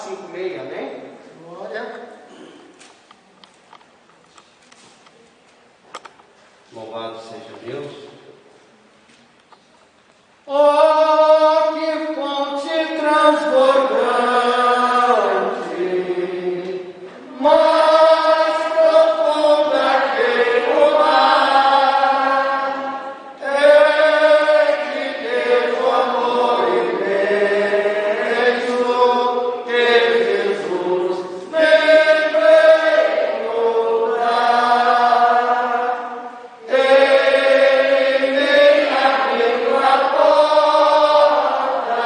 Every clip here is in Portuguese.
456, amém? Glória. Louvado seja Deus. Oh, que fonte transbordante, mais profunda que o mar, é que teu amor imenso, que Jesus me veio dar. Ele me abriu a porta,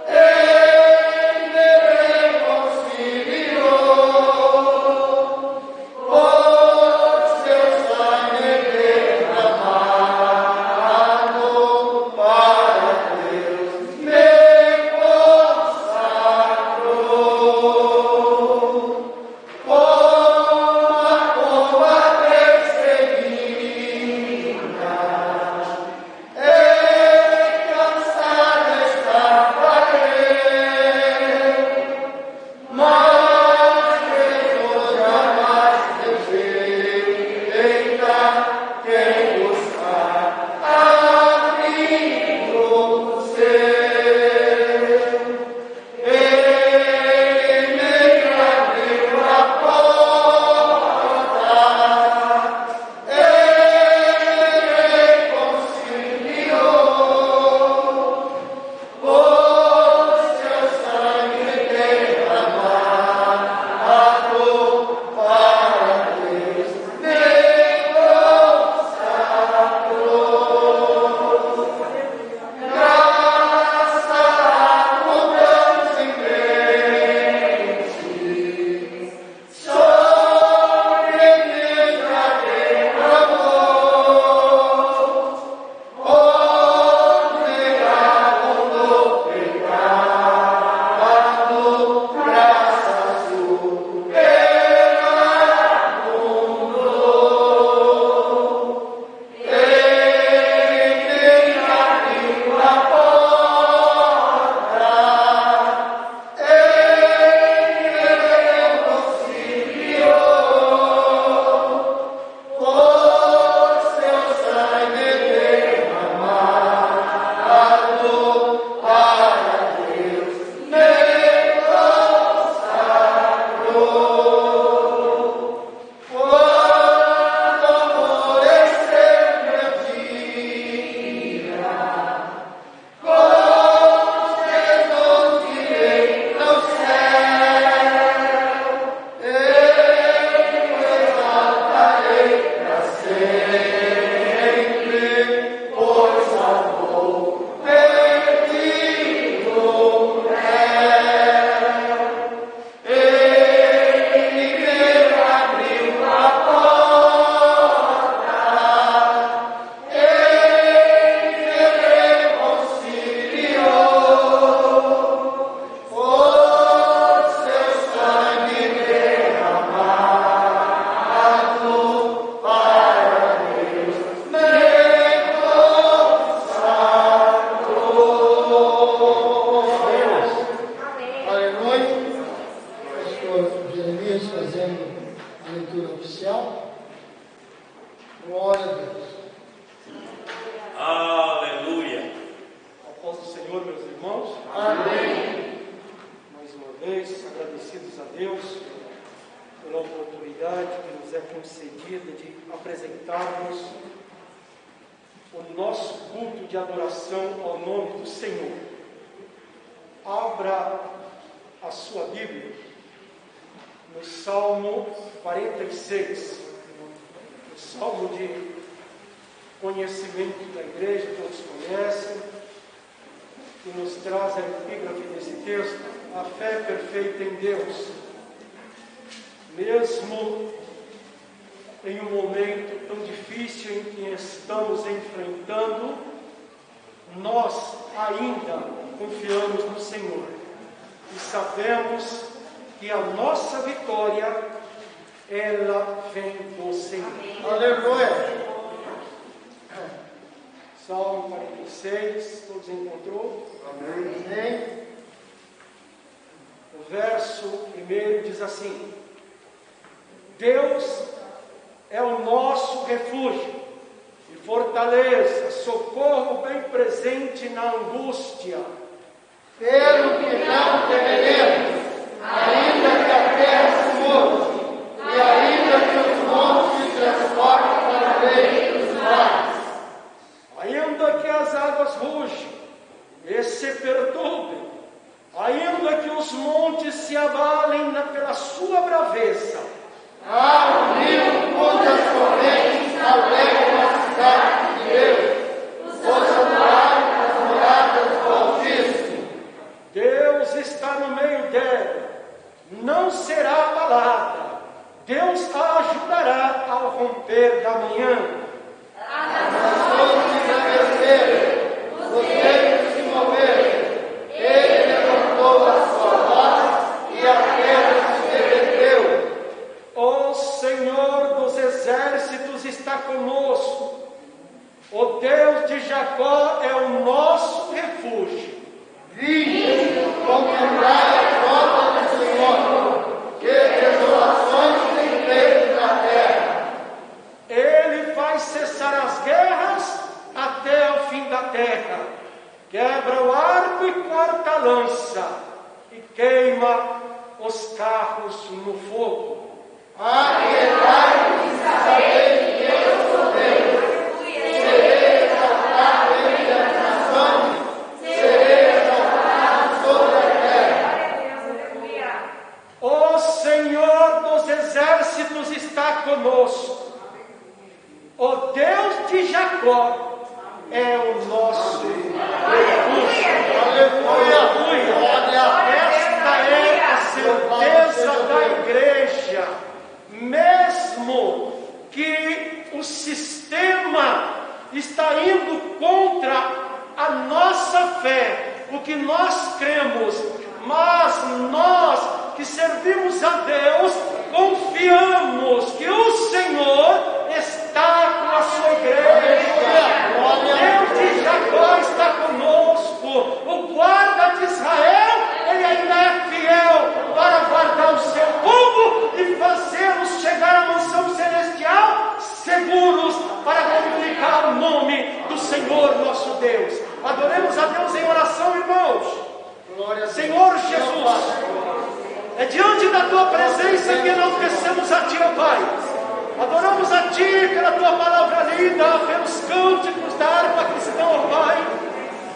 Ele me reconciliou, por seu sangue derramado para Deus me consagrou. Como a pomba perseguida, cansada estava eu, mas Jesus jamais rejeita quem buscar abrigo seu. Ele me abriu a porta, Ele reconciliou, por seu sangue derramado para Deus me consagrou. Graça abundante e grande, sobre mim já derramou, onde abundou pecado, graça superabundou. Ele me abriu a porta, Ele me reconciliou, por seu sangue derramado para Deus me consagrou. Quando amorecer meu dia, com Jesus irei ao céu, eu exaltarei para sempre, pois salvou perdido réu. Ele me abriu a porta, Ele me reconciliou, por seu sangue derramado para Deus me consagrou. Aleluia. Pastor Jeremias fazendo a leitura oficial. Glória a Deus. Aleluia. A paz do Senhor, meus irmãos. Amém. Mais uma vez, agradecidos a Deus pela oportunidade que nos é concedida de apresentarmos o nosso culto de adoração ao nome do Senhor. Abra a sua Bíblia no Salmo 46, o Salmo de conhecimento da igreja, todos conhecem, que nos traz a epígrafe desse texto, a fé perfeita em Deus. Mesmo em um momento tão difícil em que estamos enfrentando, nós ainda confiamos no Senhor e sabemos que a nossa vitória, ela vem do Senhor. Aleluia. Salmo 46, todos encontrou? Amém. 1 diz assim: Deus é o nosso refúgio e fortaleza, socorro bem presente na angústia. Pelo que não temeremos, ainda que a terra se mova, e ainda que os montes se transportem para o meio dos mares. Ainda que as águas rujam e se perturbem, ainda que os montes se abalem pela sua braveza, Há um rio cujas correntes navegam a cidade de Deus, os santuários das moradas do Altíssimo. Deus está no meio dela, não será abalada. Deus a ajudará ao romper da manhã. As nações se estremeceram, os reinos se moveram. Ele levantou a sua voz e a terra se derreteu. O Senhor dos exércitos está conosco. O Deus de Jacó é o nosso refúgio. Vinde, contemplar a obra do Senhor, que desolações tem feito na terra. Ele faz cessar as guerras até o fim da terra. Quebra o arco e corta a lança, e queima os carros no fogo. Aquietai-vos e sabeis que eu sou Deus. Serei exaltado entre as nações, serei exaltado sobre a terra. O Senhor dos exércitos está conosco. O Deus de Jacó é o nosso refúgio. Aleluia! Esta é a certeza da igreja. Mesmo que o sistema está indo contra a nossa fé, o que nós cremos, mas nós que servimos a Deus, confiamos que o Senhor está com a sua igreja. Deus de Jacó está conosco. O guarda de Israel, ele ainda é fiel para guardar o seu povo e fazê-los chegar à mansão celestial seguros para glorificar o nome do Senhor nosso Deus. Adoremos a Deus em oração, irmãos. Senhor Jesus, é diante da Tua presença que enaltecemos a Ti, ó Pai. Adoramos a Ti pela Tua palavra lida, pelos cânticos da harpa cristã, ó Pai.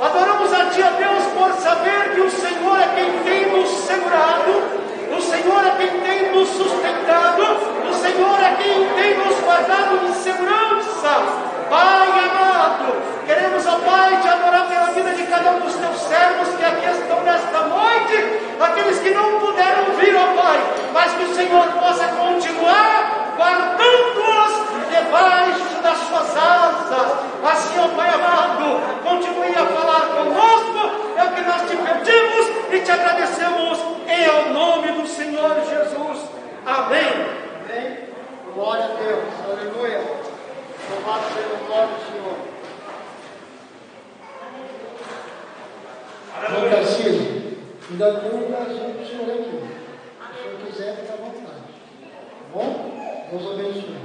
Adoramos a Ti, ó Deus, por saber que o Senhor é quem tem nos segurado, o Senhor é quem tem nos sustentado, o Senhor é quem tem nos guardado em segurança. Pai amado, queremos, ó Pai, Te adorar pela vida de cada um dos Teus servos que aqui estão nesta noite, aqueles que não puderam vir, ó Pai, mas que o Senhor possa continuar guardando-os debaixo das Suas asas. Assim, ó Pai amado, continue a falar conosco, é o que nós Te pedimos e Te agradecemos em ao nome do Senhor Jesus. Amém. Amém. Glória a Deus. Aleluia. Louvado seja o nome do Senhor. João Tarcísio, ainda tem um lugarzinho para o Senhor aqui. Se o Senhor quiser, fica à vontade. Tá bom? Deus abençoe.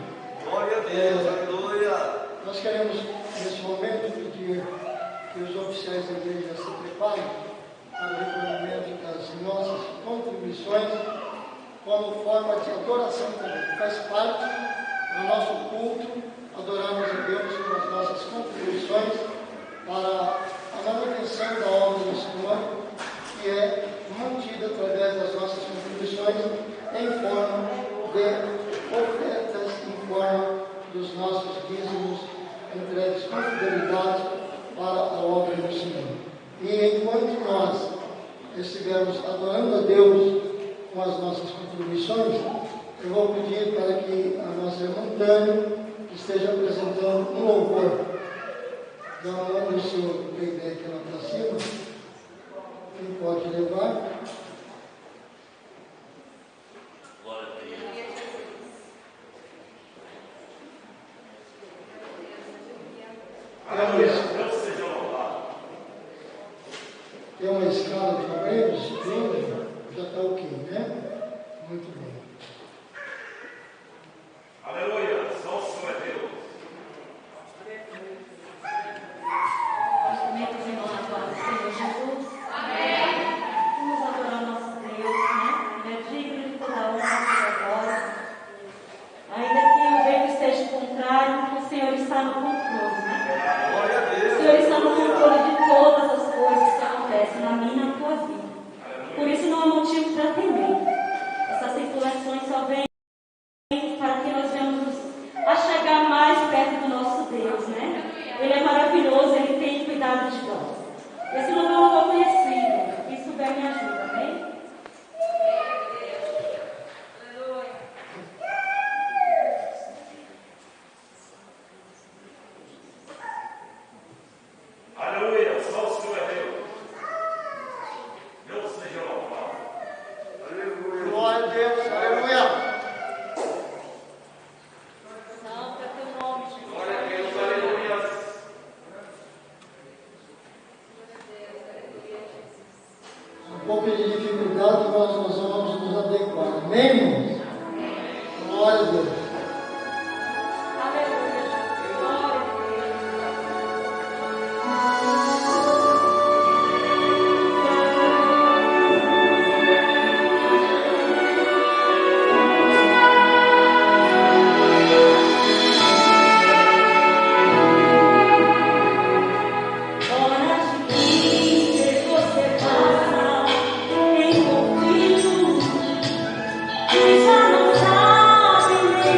Glória a Deus, aleluia. Nós queremos, nesse momento, pedir que os oficiais da igreja se preparem para o recolhimento das nossas contribuições como forma de adoração também. Faz parte do nosso culto. Adoramos a Deus com as nossas contribuições para a manutenção da obra do Senhor, que é mantida através das nossas contribuições em forma de ofertas, em forma dos nossos dízimos entregues com fidelidade para a obra do Senhor. E enquanto nós estivermos adorando a Deus com as nossas contribuições, eu vou pedir para que a nossa irmã Tânia esteja apresentando um louvor. Então, manda o seu playback lá para cima. Quem pode levar? Glória a Deus. Deus seja louvado. Tem uma escala de obreiros, já está ok, né? Muito bem. Aleluia. Só o Senhor é Deus. Instrumentos em nome do Senhor Jesus. Amém. Vamos adorar nosso Deus, né? Ele é digno de toda honra e toda glória. Ainda que o vento esteja contrário, o Senhor está no controle, né? Glória a Deus. O Senhor está no controle de todas as coisas que acontecem na minha e na tua vida. Por isso não há motivo para temer. Essas tribulações só vêm para que nós venhamos a chegar mais perto do nosso Deus, né? Ele é maravilhoso, Ele tem cuidado de nós. Esse nome eu não conhecido. Isso bem me ajuda, amém? Aleluia. Só o Senhor é Deus. Deus seja louvado. Aleluia. Glória a Deus, aleluia. Santo é teu nome, Jesus. Glória a Deus. Aleluia. Um pouco de dificuldade, mas nós vamos nos adequar. Amém, irmãos? Glória a Deus. Aleluia, Jesus. Glória a Horas difíceis você passa envolvido e já não sabe nem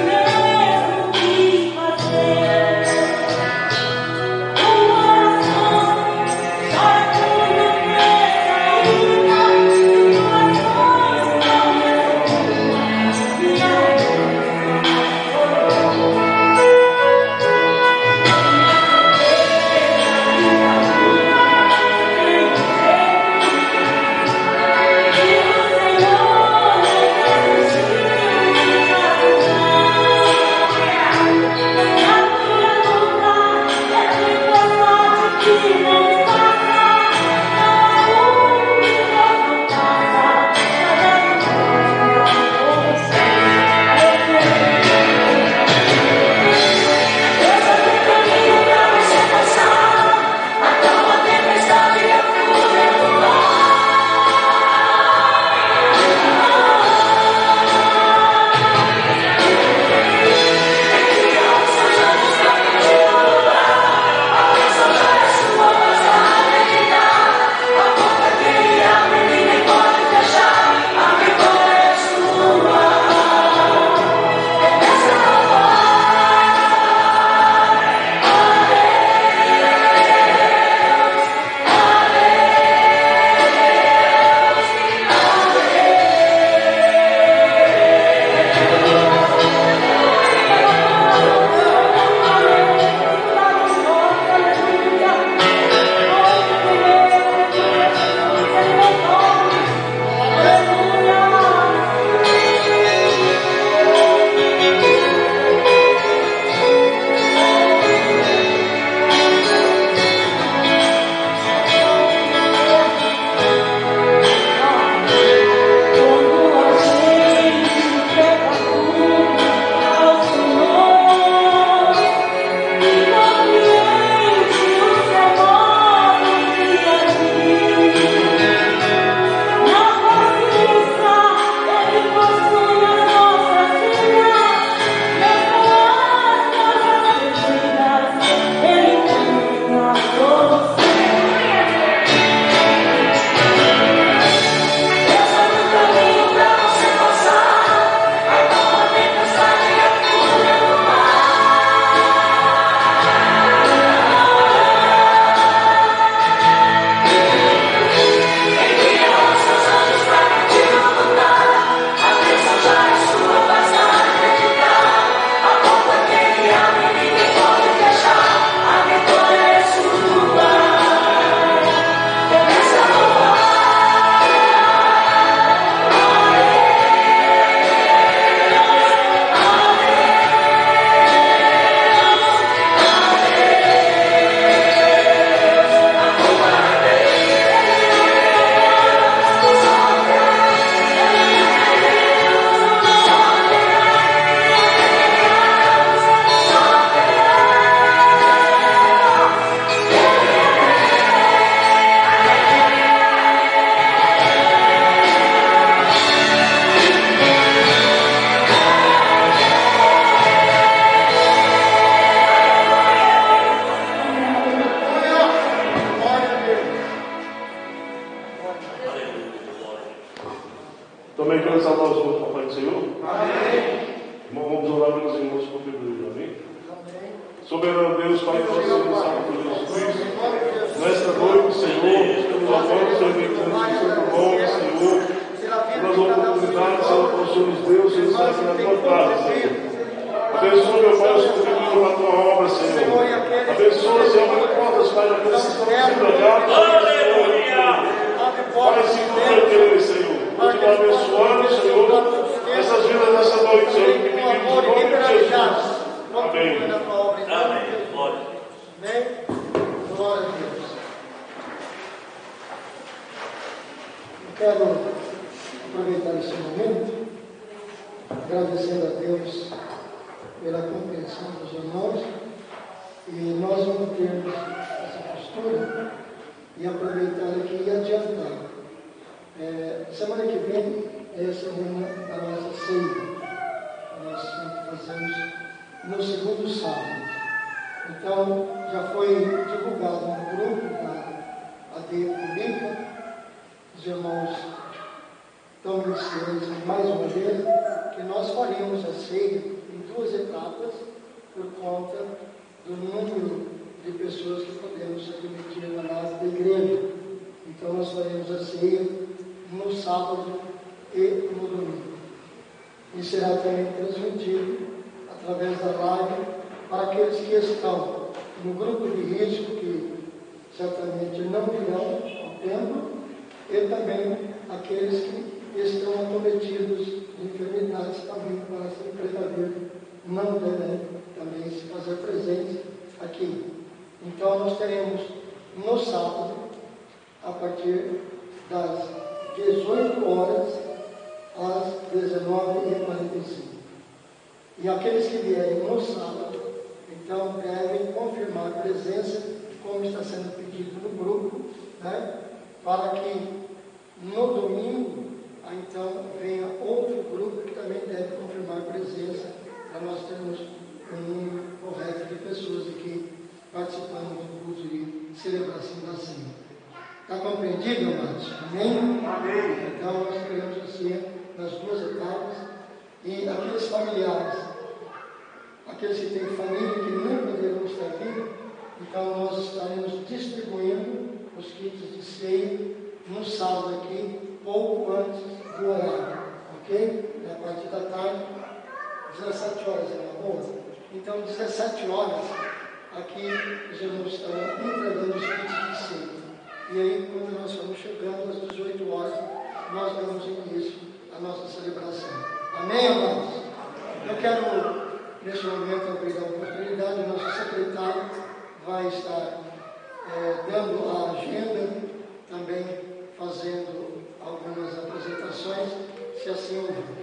Também quero exaltar os nomes do Papai do Senhor. Amém. Irmão, vamos orar pelos irmãos contribuir. Amém. Soberano Deus, Pai, nós somos salvos por Jesus Cristo. Nesta noite, Senhor, estamos louvando, Senhor, bendizendo o seu nome, Senhor, pelas oportunidades, Senhor, que o Senhor nos deu, Senhor, está aqui na tua casa, Senhor. Abençoa, meu Pai, os que contribuíram na tua obra, Senhor. Abençoa, Senhor, abre portas, Pai, daqueles que estão desempregados. Pai, se converterem, Senhor. Continua abençoando, Senhor, essas vidas nessa noite, Senhor, que pedimos em nome de Jesus. Amém. Amém. Glória. Amém? Glória a Deus. Eu quero aproveitar esse momento, agradecendo a Deus pela compreensão dos irmãos, e nós vamos ter essa postura e aproveitar aqui e adiantar. Semana que vem é a semana da nossa ceia. Nós sempre fazemos no segundo sábado. Então, já foi divulgado no grupo da AD Pública. Os irmãos estão me cientes mais uma vez que nós faríamos a ceia em 2 etapas por conta do número de pessoas que podemos admitir na casa da igreja. Então, nós faremos a ceia no sábado e no domingo. E será também transmitido através da live para aqueles que estão no grupo de risco, que certamente não virão ao templo, e também aqueles que estão acometidos de enfermidades também, para se precaver, não devem também se fazer presentes aqui. Então nós teremos no sábado, a partir das 18 horas às 19h45. E aqueles que vierem no sábado, então devem confirmar a presença, como está sendo pedido no grupo, né? Para que no domingo, então, venha outro grupo que também deve confirmar a presença, para nós termos um número correto de pessoas aqui participando do culto de celebração da ceia. Está compreendido, amados? Amém? Amém. Então, nós queremos assim, nas 2 etapas, e aqueles familiares, aqueles que têm família que não poderão estar aqui, então nós estaremos distribuindo os kits de ceia no sábado aqui, pouco antes do horário, ok? A partir da tarde, 17 horas, é uma boa? Então, 17 horas, aqui os irmãos estarão entregando os kits de ceia. E aí, quando nós estamos chegando às 18 horas, nós damos início à nossa celebração. Amém, amados? Eu quero, nesse momento, abrir a oportunidade. O nosso secretário vai estar dando a agenda, também fazendo algumas apresentações, se assim houver.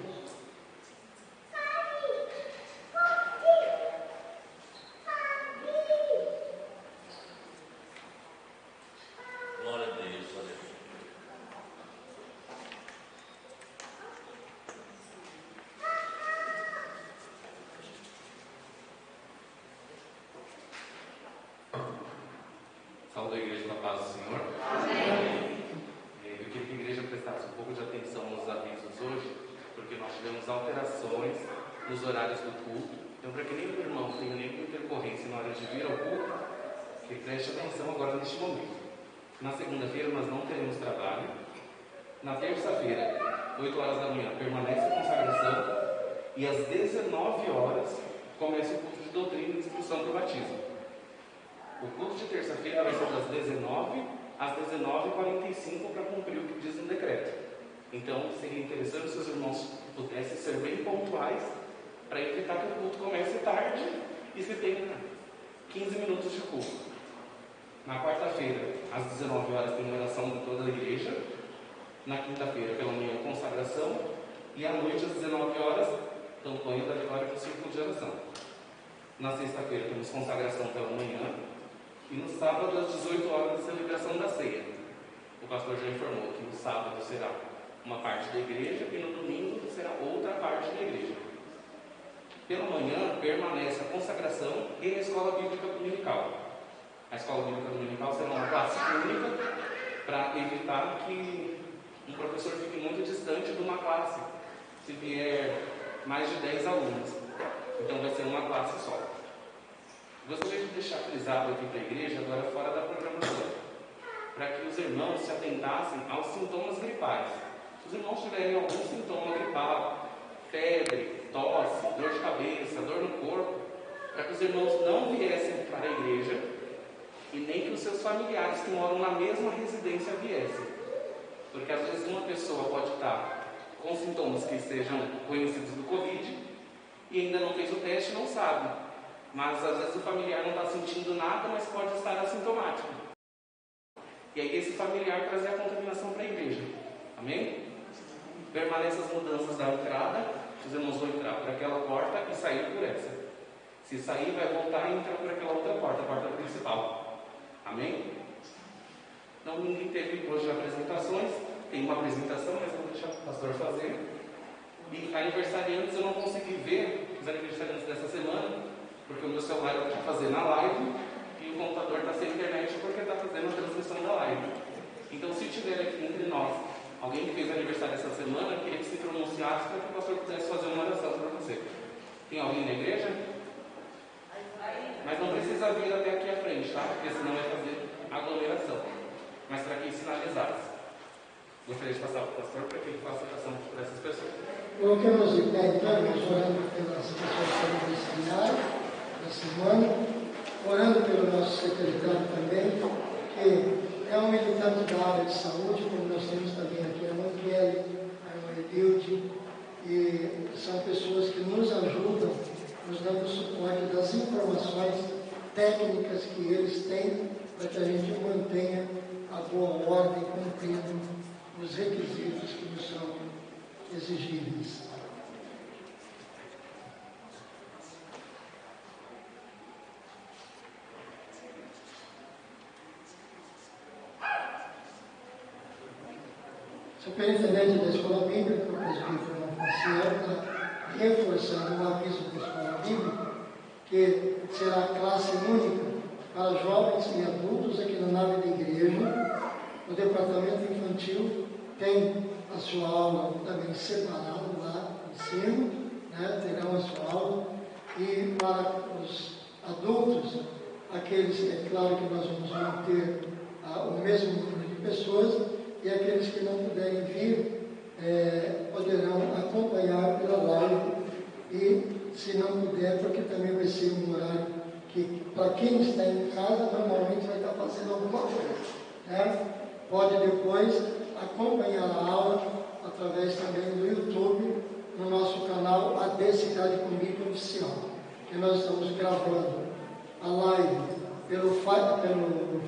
Saúde a igreja na paz do Senhor. Amém. Eu queria que a igreja prestasse um pouco de atenção nos avisos hoje, porque nós tivemos alterações nos horários do culto. Então, para que nenhum irmão tenha nenhuma intercorrência na hora de vir ao culto, que preste atenção agora neste momento. Na segunda-feira nós não teremos trabalho. Na terça-feira, 8 horas da manhã, permanece a consagração. E às 19 horas começa o culto de doutrina e instrução para o batismo. O culto de terça-feira vai ser das 19 às 19h45 para cumprir o que diz no decreto. Então, seria interessante se os irmãos pudessem ser bem pontuais para evitar que o culto comece tarde e se tenha 15 minutos de culto. Na quarta-feira, às 19 horas, tem oração de toda a igreja. Na quinta-feira, pela manhã, consagração. E à noite, às 19 horas, campanha da vitória do círculo de oração. Na sexta-feira, temos consagração pela manhã. E no sábado, às 18 horas, a celebração da ceia. O pastor já informou que no sábado será uma parte da igreja e no domingo será outra parte da igreja. Pela manhã, permanece a consagração e a escola bíblica dominical. A escola bíblica dominical será uma classe única, para evitar que um professor fique muito distante de uma classe, se vier mais de 10 alunos. Então vai ser uma classe só. Gostaria de deixar frisado aqui para a igreja, agora fora da programação, para que os irmãos se atentassem aos sintomas gripais. Se os irmãos tiverem algum sintoma gripal, febre, tosse, dor de cabeça, dor no corpo, para que os irmãos não viessem para a igreja e nem que os seus familiares que moram na mesma residência viessem. Porque às vezes uma pessoa pode estar com sintomas que sejam conhecidos do Covid e ainda não fez o teste e não sabe. Mas às vezes o familiar não está sentindo nada, mas pode estar assintomático. E aí esse familiar trazer a contaminação para a igreja. Amém? Permaneça as mudanças da entrada, os irmãos vão entrar por aquela porta e sair por essa. Se sair, vai voltar e entrar por aquela outra porta, a porta principal. Amém? Então ninguém teve hoje apresentações. Tem uma apresentação, mas eu vou deixar o pastor fazer. E aniversariantes eu não consegui ver os aniversariantes dessa semana, porque o meu celular está fazendo a live e o computador está sem internet porque está fazendo a transmissão da live. Então, se tiver aqui entre nós alguém que fez aniversário essa semana, eu queria que se pronunciasse para que o pastor pudesse fazer uma oração para você. Tem alguém na igreja? Mas não precisa vir até aqui à frente, tá? Porque senão vai fazer aglomeração. Mas para que sinalizasse. Gostaria de passar para o pastor para que ele faça a oração para essas pessoas. Coloquemos de pé, então, orando pelas pessoas que vão ensinar na semana, orando pelo nosso secretário também, que é um militante da área de saúde, como nós temos também aqui a irmã Kelly, a irmã Edilde, e são pessoas que nos ajudam, nos dando suporte das informações técnicas que eles têm, para que a gente mantenha a boa ordem, cumprindo os requisitos que nos são exigíveis. Superintendente da Escola Bíblica, o presbítero Fernando Maciel, está reforçando o aviso da Escola Bíblica, que será classe única para jovens e adultos aqui na nave da igreja. O departamento infantil tem a sua aula também separada lá em cima, né? Terão a sua aula. E para os adultos, aqueles, é claro que nós vamos manter o mesmo número de pessoas, e aqueles que não puderem vir, poderão acompanhar pela live, e se não puder, porque também vai ser um horário que, para quem está em casa, normalmente vai estar fazendo alguma coisa, né? Pode depois acompanhar a aula através também do YouTube, no nosso canal AD Cidade Comigo Oficial, que nós estamos gravando a live pelo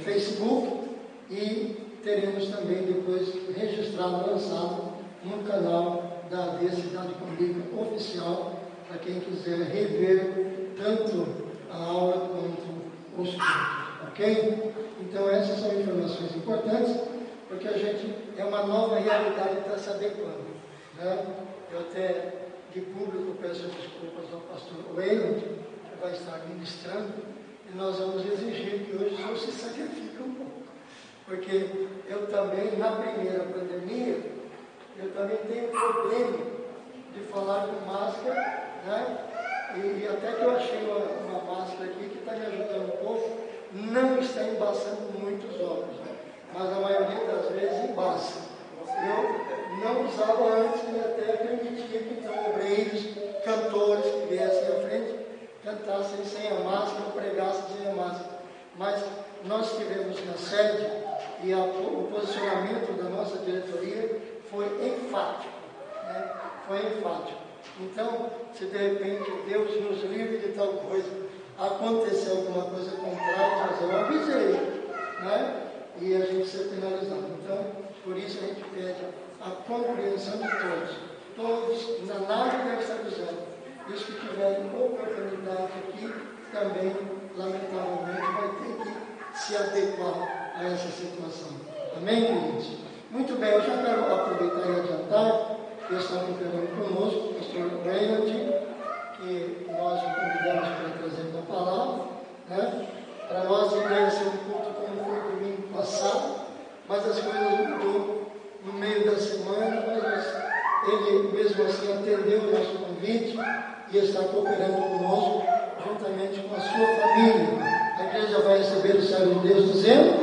Facebook e teremos também depois registrado, lançado no canal da AD Cidade Comigo Oficial, para quem quiser rever tanto a aula quanto os cursos, ok? Então essas são informações importantes, porque a gente é uma nova realidade que está se adequando, né? Eu até, de público, peço desculpas ao pastor Weyland, que vai estar ministrando, e nós vamos exigir que hoje o senhor se sacrifique um pouco, porque eu também, na primeira pandemia, eu também tenho problema de falar com máscara, né? E até que eu achei uma máscara aqui que está me ajudando um pouco, não está embaçando muito os olhos, né? Mas a maioria das vezes embaça. Eu não usava antes e até permitia que então obreiros, cantores que viessem à frente, cantassem sem a máscara ou pregassem sem a máscara. Mas nós tivemos na sede e o posicionamento da nossa diretoria foi enfático, né? Foi enfático. Então, se de repente Deus nos livre de tal coisa, acontecer alguma coisa contrária, mas eu avisei, né? E a gente ser penalizado. Então, por isso a gente pede a compreensão de todos na nave devem estar usando. E os que tiverem oportunidade aqui, também, lamentavelmente, vai ter que se adequar a essa situação. Amém, queridos? Muito bem, eu já quero aproveitar e adiantar, que estão cooperando conosco, o pastor Weyland, que nós o convidamos para trazer uma palavra, né? Para nós não deve ser um culto como foi domingo passado, mas as coisas mesmo assim atendeu o nosso convite e está cooperando conosco, juntamente com a sua família. A igreja vai receber o céu de Deus dizendo: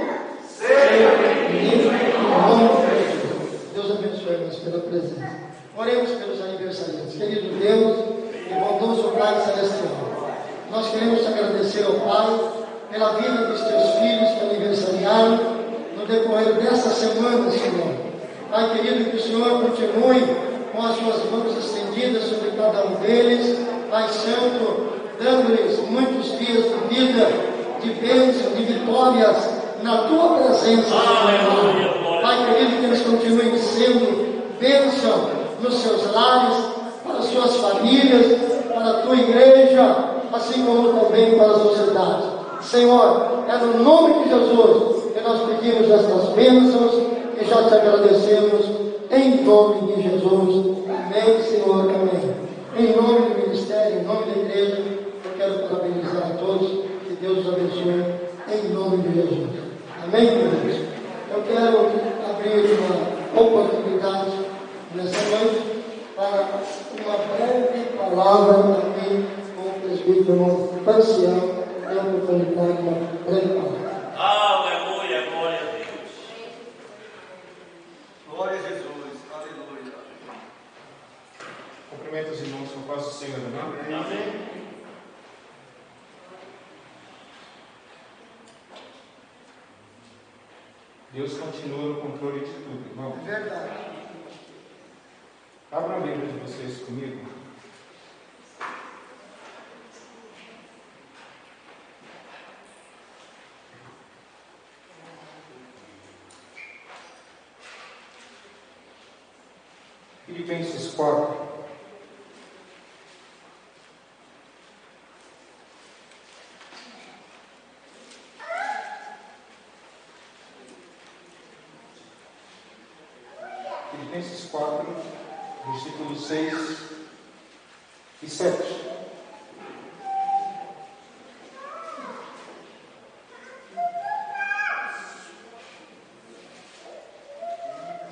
Deus abençoe-nos pela presença. Oremos pelos aniversariantes. Querido Deus e bondoso Pai Celestial, nós queremos te agradecer ao Pai pela vida dos teus filhos que aniversariaram no decorrer desta semana, Senhor. Pai querido, que o Senhor continue com as suas mãos estendidas sobre cada um deles, Pai Santo, dando-lhes muitos dias de vida, de bênção, de vitórias na tua presença, Senhor. Pai querido, que eles continuem sendo bênção nos seus lares, para as suas famílias, para a tua igreja, assim como também para a sociedade. Senhor, é no nome de Jesus que nós pedimos estas bênçãos e já te agradecemos em nome de Jesus. Amém, Senhor, amém. Em nome do ministério, em nome da igreja, eu quero parabenizar a todos, que Deus os abençoe em nome de Jesus. Amém, queridos? Eu quero abrir uma oportunidade nessa noite para uma breve palavra aqui com o presbítero Franciano, a oportunidade de uma breve palavra. Aleluia, glória a Deus. Glória a Jesus, aleluia. Cumprimento os irmãos com a paz do Senhor, amém? Amém. Deus continua no controle de tudo, irmão. Verdade. Abra a Bíblia de vocês comigo. Filipenses 4. Filipenses 4, versículos 6 e 7.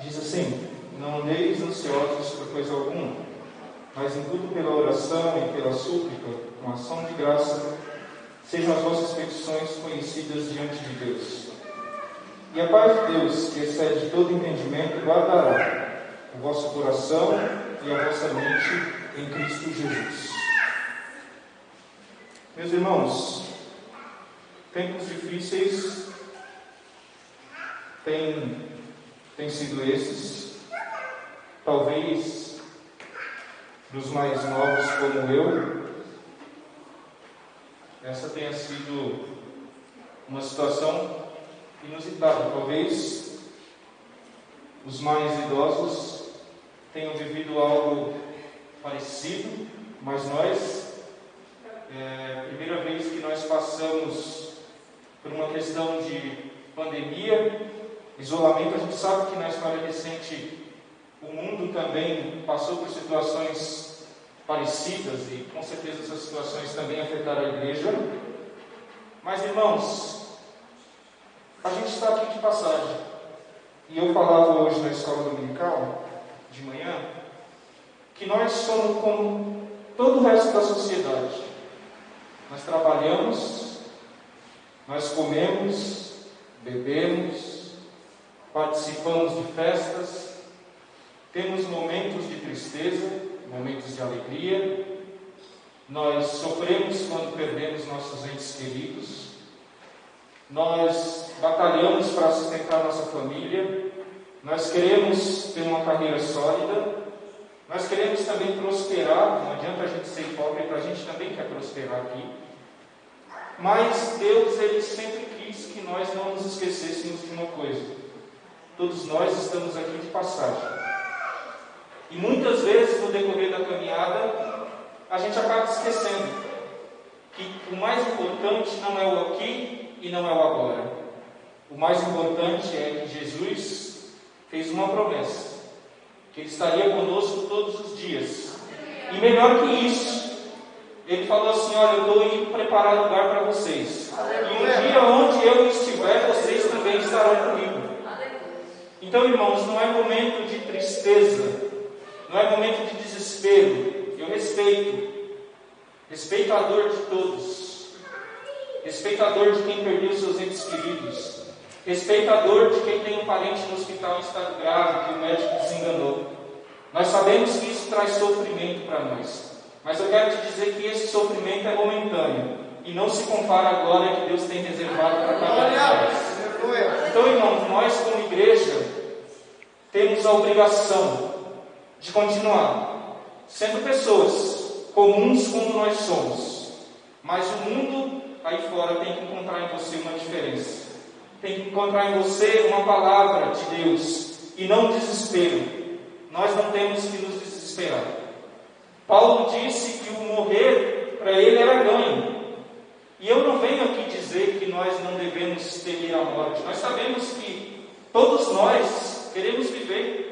Diz assim: não andeis ansiosos por coisa alguma, mas em tudo pela oração e pela súplica, com ação de graça, sejam as vossas petições conhecidas diante de Deus. E a paz de Deus, que excede todo entendimento, guardará o vosso coração e a vossa mente em Cristo Jesus. Meus irmãos, tempos difíceis têm sido esses. Talvez dos mais novos como eu, essa tenha sido uma situação inusitada. Talvez os mais idosos tenham vivido algo parecido, mas nós, primeira vez que nós passamos por uma questão de pandemia, isolamento, a gente sabe que na história recente o mundo também passou por situações parecidas e com certeza essas situações também afetaram a igreja. Mas, irmãos, a gente está aqui de passagem. E eu falava hoje na escola dominical, de manhã, que nós somos como todo o resto da sociedade. Nós trabalhamos, nós comemos, bebemos, participamos de festas, temos momentos de tristeza, momentos de alegria, nós sofremos quando perdemos nossos entes queridos, nós batalhamos para sustentar nossa família, nós queremos ter uma carreira sólida, nós queremos também prosperar. Não adianta a gente ser hipócrita, a gente também quer prosperar aqui. Mas Deus, Ele sempre quis que nós não nos esquecêssemos de uma coisa: todos nós estamos aqui de passagem. E muitas vezes no decorrer da caminhada a gente acaba esquecendo que o mais importante não é o aqui e não é o agora. O mais importante é que Jesus fez uma promessa, que Ele estaria conosco todos os dias. E melhor que isso, Ele falou assim: olha, eu estou indo preparar lugar para vocês, e um dia onde eu estiver, vocês também estarão comigo. Então, irmãos, não é momento de tristeza, não não é momento de desespero. Eu respeito a dor de todos, respeito a dor de quem perdeu seus entes queridos, respeito a dor de quem tem um parente no hospital em estado grave, que o médico desenganou. Nós sabemos que isso traz sofrimento para nós, mas eu quero te dizer que esse sofrimento é momentâneo e não se compara à glória que Deus tem reservado para cada um de nós. Então, irmãos, nós como igreja temos a obrigação de continuar sendo pessoas comuns como nós somos, mas o mundo aí fora tem que encontrar em você uma diferença, tem que encontrar em você uma palavra de Deus e não desespero. Nós não temos que nos desesperar. Paulo disse que o morrer para ele era ganho. E eu não venho aqui dizer que nós não devemos temer a morte. Nós sabemos que todos nós queremos viver.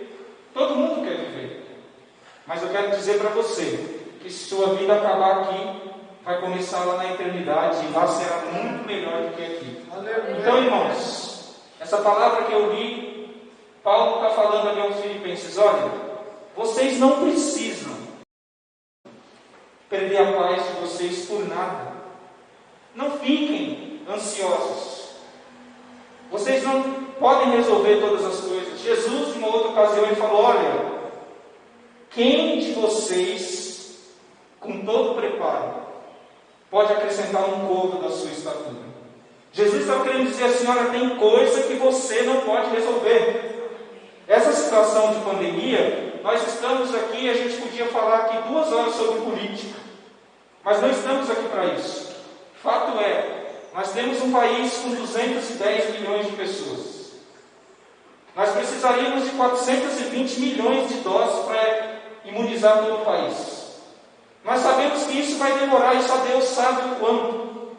Todo mundo quer viver. Mas eu quero dizer para você que se sua vida acabar aqui, vai começar lá na eternidade e lá será muito melhor do que aqui. Então, irmãos, essa palavra que eu li, Paulo está falando ali aos Filipenses: olha, vocês não precisam perder a paz de vocês por nada. Não fiquem ansiosos. Vocês não podem resolver todas as coisas. Jesus, em uma outra ocasião, ele falou: olha, quem de vocês, com todo preparo, pode acrescentar um côvado da sua estatura? Jesus estava querendo dizer assim: olha, tem coisa que você não pode resolver. Essa situação de pandemia, nós estamos aqui, a gente podia falar aqui 2 horas sobre política, mas não estamos aqui para isso. Fato é, nós temos um país com 210 milhões de pessoas. Nós precisaríamos de 420 milhões de doses para imunizar todo o país. Nós sabemos que isso vai demorar e só Deus sabe o quanto.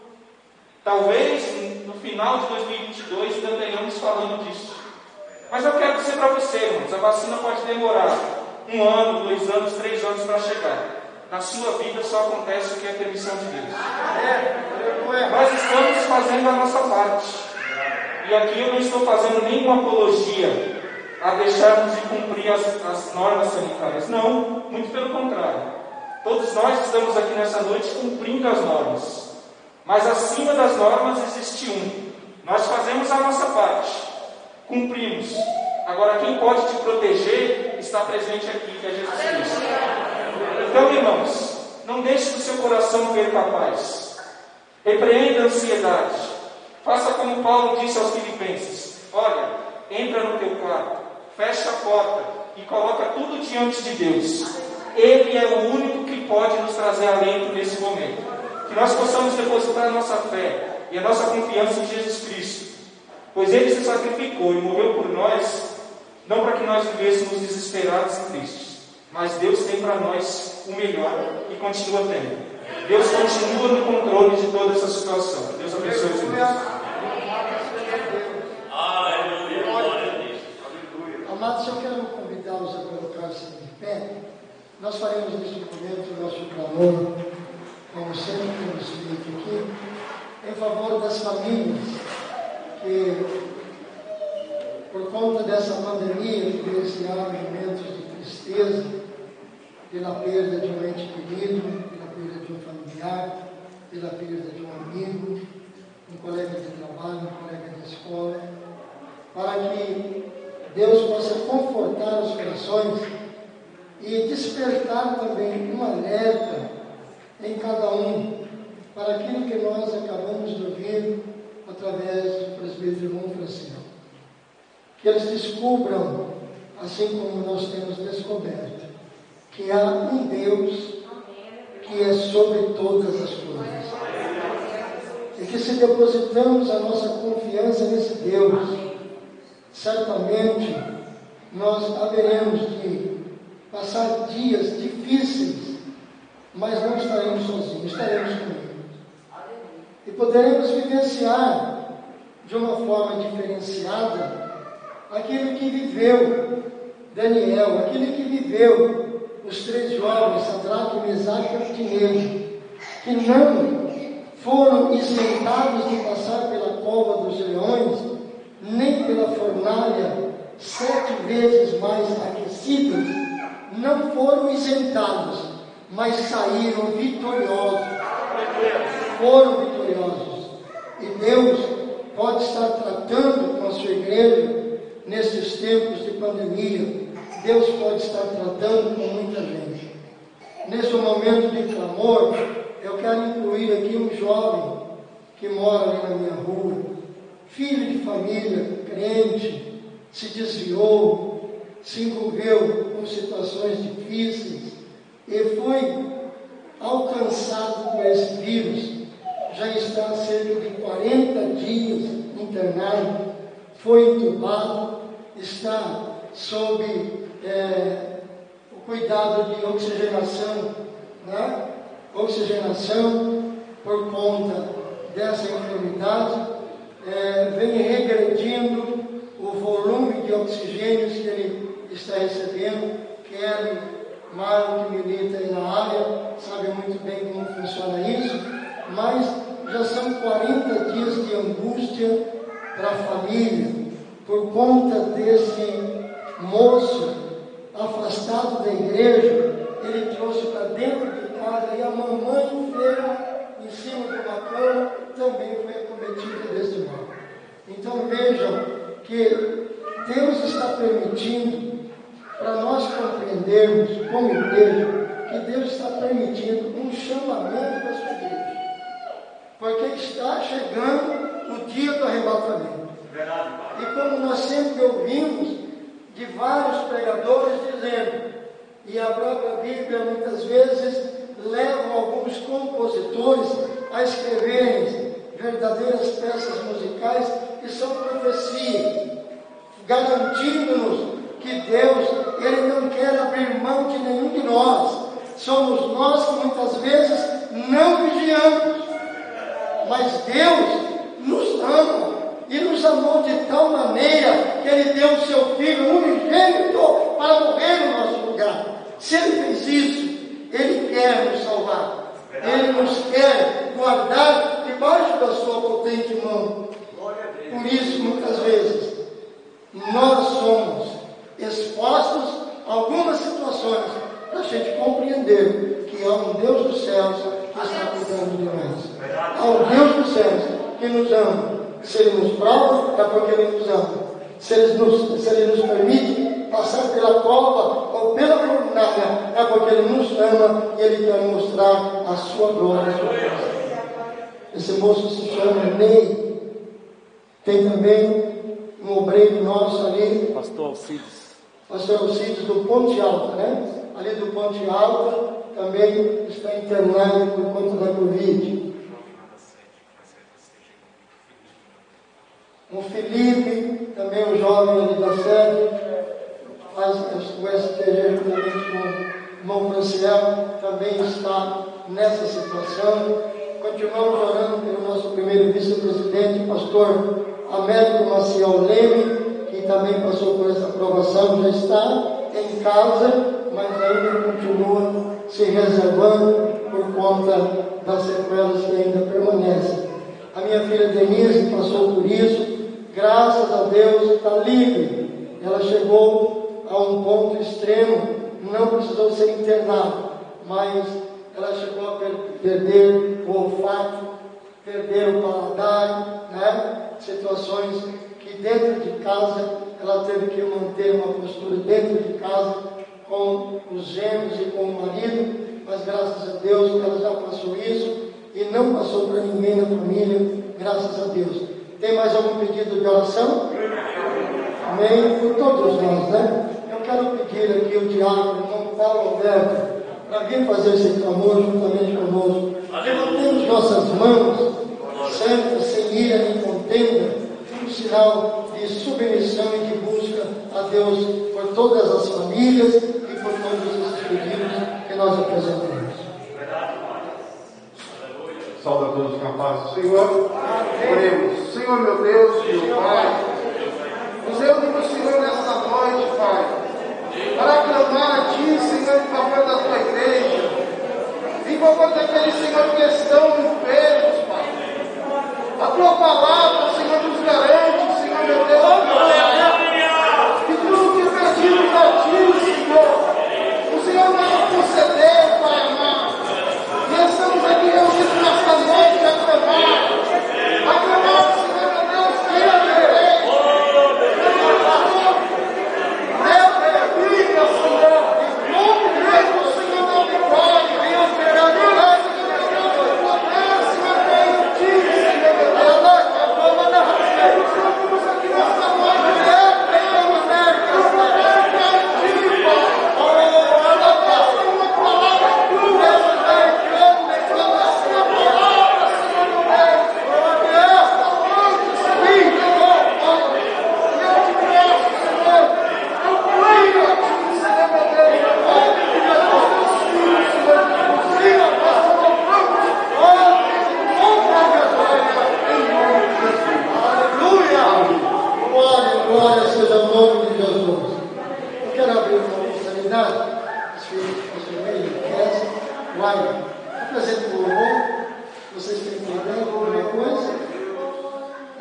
Talvez no final de 2022 ainda tenhamos falando disso. Mas eu quero dizer para você, irmãos, a vacina pode demorar 1 ano, 2 anos, 3 anos para chegar. Na sua vida só acontece o que é a permissão de Deus. Nós estamos fazendo a nossa parte. E aqui eu não estou fazendo nenhuma apologia a deixarmos de cumprir as normas sanitárias. Não, muito pelo contrário. Todos nós estamos aqui nessa noite cumprindo as normas. Mas acima das normas existe um. Nós fazemos a nossa parte. Cumprimos. Agora, quem pode te proteger está presente aqui, que é Jesus Cristo. Então, irmãos, não deixe que o seu coração perca a paz. Repreenda a ansiedade. Faça como Paulo disse aos Filipenses: olha, entra no teu quarto, fecha a porta e coloca tudo diante de Deus. Ele é o único que pode nos trazer alento nesse momento. Que nós possamos depositar a nossa fé e a nossa confiança em Jesus Cristo. Pois Ele se sacrificou e morreu por nós, não para que nós vivêssemos desesperados e tristes, mas Deus tem para nós o melhor e continua tendo. Deus continua no controle de toda essa situação. Deus abençoe os irmãos. Aleluia, glória a Deus. Amados, eu quero convidá-los a colocar-se de pé. Nós faremos neste momento o nosso clamor, como sempre temos feito aqui, em favor das famílias que, por conta dessa pandemia, vivenciaram momentos de tristeza pela perda de um ente querido, pela perda de um familiar, pela perda de um amigo, um colega de trabalho, um colega de escola, para que Deus possa confortar os corações e despertar também um alerta em cada um para aquilo que nós acabamos de ouvir através do presbítero irmão Francisco. Que eles descubram, assim como nós temos descoberto, que há um Deus que é sobre todas as coisas. E que se depositamos a nossa confiança nesse Deus, certamente nós haveremos de passar dias difíceis, mas não estaremos sozinhos, estaremos com Ele. E poderemos vivenciar de uma forma diferenciada aquilo que viveu Daniel, aquilo que viveu os 3 jovens, Sadraque, Mesaque e Abednego, que não foram isentados de passar pela cova dos leões, nem pela fornalha 7 vezes mais aquecida, não foram isentados, mas saíram vitoriosos. Foram vitoriosos. E Deus pode estar tratando com a sua igreja nesses tempos de pandemia. Deus pode estar tratando com muita gente. Nesse momento de clamor, eu quero incluir aqui um jovem que mora ali na minha rua, filho de família, crente, se desviou, se envolveu com situações difíceis e foi alcançado por esse vírus. Já está há cerca de 40 dias internado, foi entubado, está sob o cuidado de oxigenação, né? Oxigenação por conta dessa enfermidade, vem regredindo o volume de oxigênio que ele está recebendo. Kelly, Marlon, que milita aí na área, sabe muito bem como funciona isso, mas já são 40 dias de angústia para a família, por conta desse moço afastado da igreja. Ele trouxe para dentro de casa e a mamãe enferma em cima de uma cama também foi acometida desse mal. Então vejam que Deus está permitindo, para nós compreendermos como igreja, que Deus está permitindo um chamamento da sua igreja, porque está chegando o dia do arrebatamento. E como nós sempre ouvimos de vários pregadores dizendo, e a própria Bíblia muitas vezes levam alguns compositores a escreverem verdadeiras peças musicais que são profecias, garantindo-nos que Deus, Ele não quer abrir mão de nenhum de nós. Somos nós que muitas vezes não vigiamos, mas Deus nos ama e nos amou de tal maneira que Ele deu o seu Filho unigênito para morrer no nosso lugar. Se Ele fez isso, Ele quer nos salvar. Ele nos quer guardar debaixo da sua potente mão. Por isso, muitas vezes, nós somos expostos a algumas situações para a gente compreender que há um Deus dos céus que está cuidando de nós. Há um Deus dos céus que nos ama. Se Ele nos prova, é porque Ele nos ama. Se Ele nos permite passar pela prova ou pela jornada, é porque Ele nos ama e Ele quer mostrar a sua glória. Esse moço se chama Ney. Tem também um obreiro nosso ali, Pastor Alcides do Ponte Alta, né? Ali do Ponte Alta também está internado por conta da Covid. O Felipe, também um jovem ali da sede, faz o STG juntamente com o irmão Franciel, também está nessa situação. Continuamos orando pelo nosso primeiro vice-presidente, pastor Américo Maciel Leme, que também passou por essa aprovação, já está em casa, mas ainda continua se reservando por conta das sequelas que ainda permanecem. A minha filha Denise passou por isso, graças a Deus está livre. Ela chegou a um ponto extremo, não precisou ser internada, mas ela chegou a perder o olfato, perder o paladar, né? Situações que dentro de casa ela teve que manter uma postura dentro de casa com os gêmeos e com o marido, mas graças a Deus ela já passou isso e não passou para ninguém na família, graças a Deus. Tem mais algum pedido de oração? Amém? Por todos nós, né? Eu quero pedir aqui o diácono, o irmão Paulo Alberto, para vir fazer esse clamor juntamente conosco. Levantemos nossas mãos, santas, sem ira nem contenda, um sinal de submissão e de busca a Deus por todas as famílias e por todos esses pedidos que nós apresentamos. Salve a todos com a paz do Senhor. Oremos. Senhor meu Deus, meu Pai, nos reunimos, Senhor, nesta noite, Pai, para clamar a Ti, Senhor, em favor da Tua igreja, em favor daqueles, Senhor, que estão enfermos, Pai. A Tua palavra, Senhor, nos garante, Senhor meu Deus, que tudo que pedimos a Ti, Senhor, terminar, os filhos de pastor Meio, Kézia, Uai, apresente o louvor. Vocês têm problema com alguma coisa?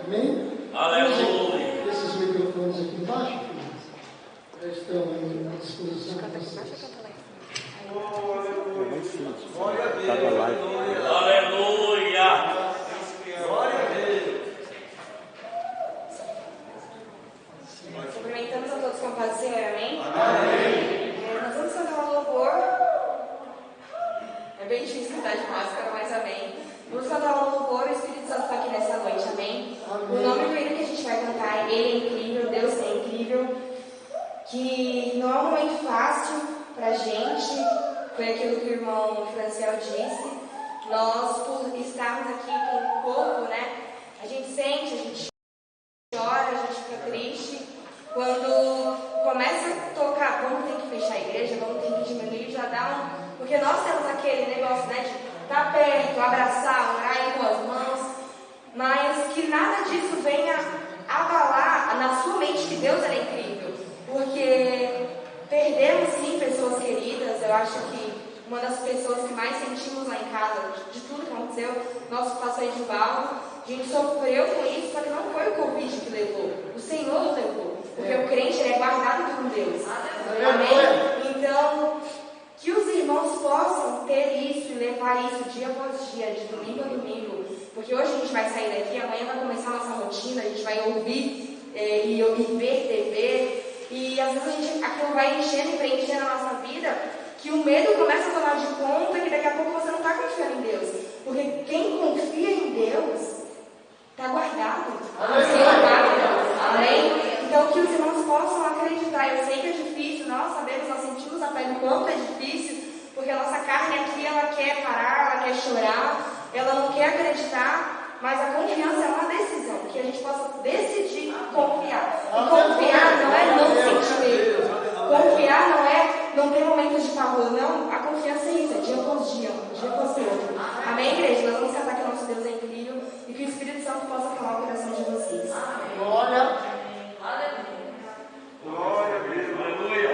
Amém? Aleluia. Esses microfones aqui embaixo, filhos, já estão à disposição de vocês. Glória a Deus. Aleluia. Glória a Deus. Cumprimentamos a todos com a paz do Senhor, amém? Amém. Nós vamos cantar um louvor. É bem difícil cantar de máscara, mas amém. Vamos cantar um louvor, o Espírito Santo está aqui nessa noite, amém? O nome do hino que a gente vai cantar, Ele é incrível, Deus é incrível. Que não é um momento fácil pra gente, foi aquilo que o irmão Franciel disse. Nós, por estarmos aqui com o corpo, né? A gente sente, a gente chora, a gente fica triste. Quando começa a tocar, vamos ter que fechar a igreja, vamos ter que diminuir, já dá um... Porque nós temos aquele negócio, né, de estar perto, abraçar, orar com as mãos, mas que nada disso venha abalar na sua mente que Deus é incrível. Porque perdemos, sim, pessoas queridas. Eu acho que uma das pessoas que mais sentimos lá em casa, de tudo que aconteceu, nosso pastor Edivaldo, a gente sofreu com isso, só que não foi o Covid que levou, o Senhor levou. Porque o crente ele é guardado por Deus. Amém? Então, que os irmãos possam ter isso e levar isso dia após dia, de domingo a domingo. Porque hoje a gente vai sair daqui, amanhã vai começar a nossa rotina, a gente vai ouvir e ver TV. E às vezes aquilo vai enchendo e preenchendo a nossa vida, que o medo começa a tomar de conta que daqui a pouco você não está confiando em Deus. Porque quem confia em Deus está guardado. O Senhor guarda. Amém? Então que os irmãos possam acreditar. Eu sei que é difícil, nós sabemos, nós sentimos a pele o quanto é difícil, porque a nossa carne aqui, ela quer parar, ela quer chorar, ela não quer acreditar, mas a confiança é uma decisão, que a gente possa decidir confiar. E confiar não é não sentir medo. Confiar não é não ter momentos de pavor, não. A confiança é isso, é dia após dia após dia. Amém, igreja? Nós vamos cantar que nosso Deus é incrível e que o Espírito Santo possa falar o coração de vocês. Glória. Glória a Deus. Aleluia.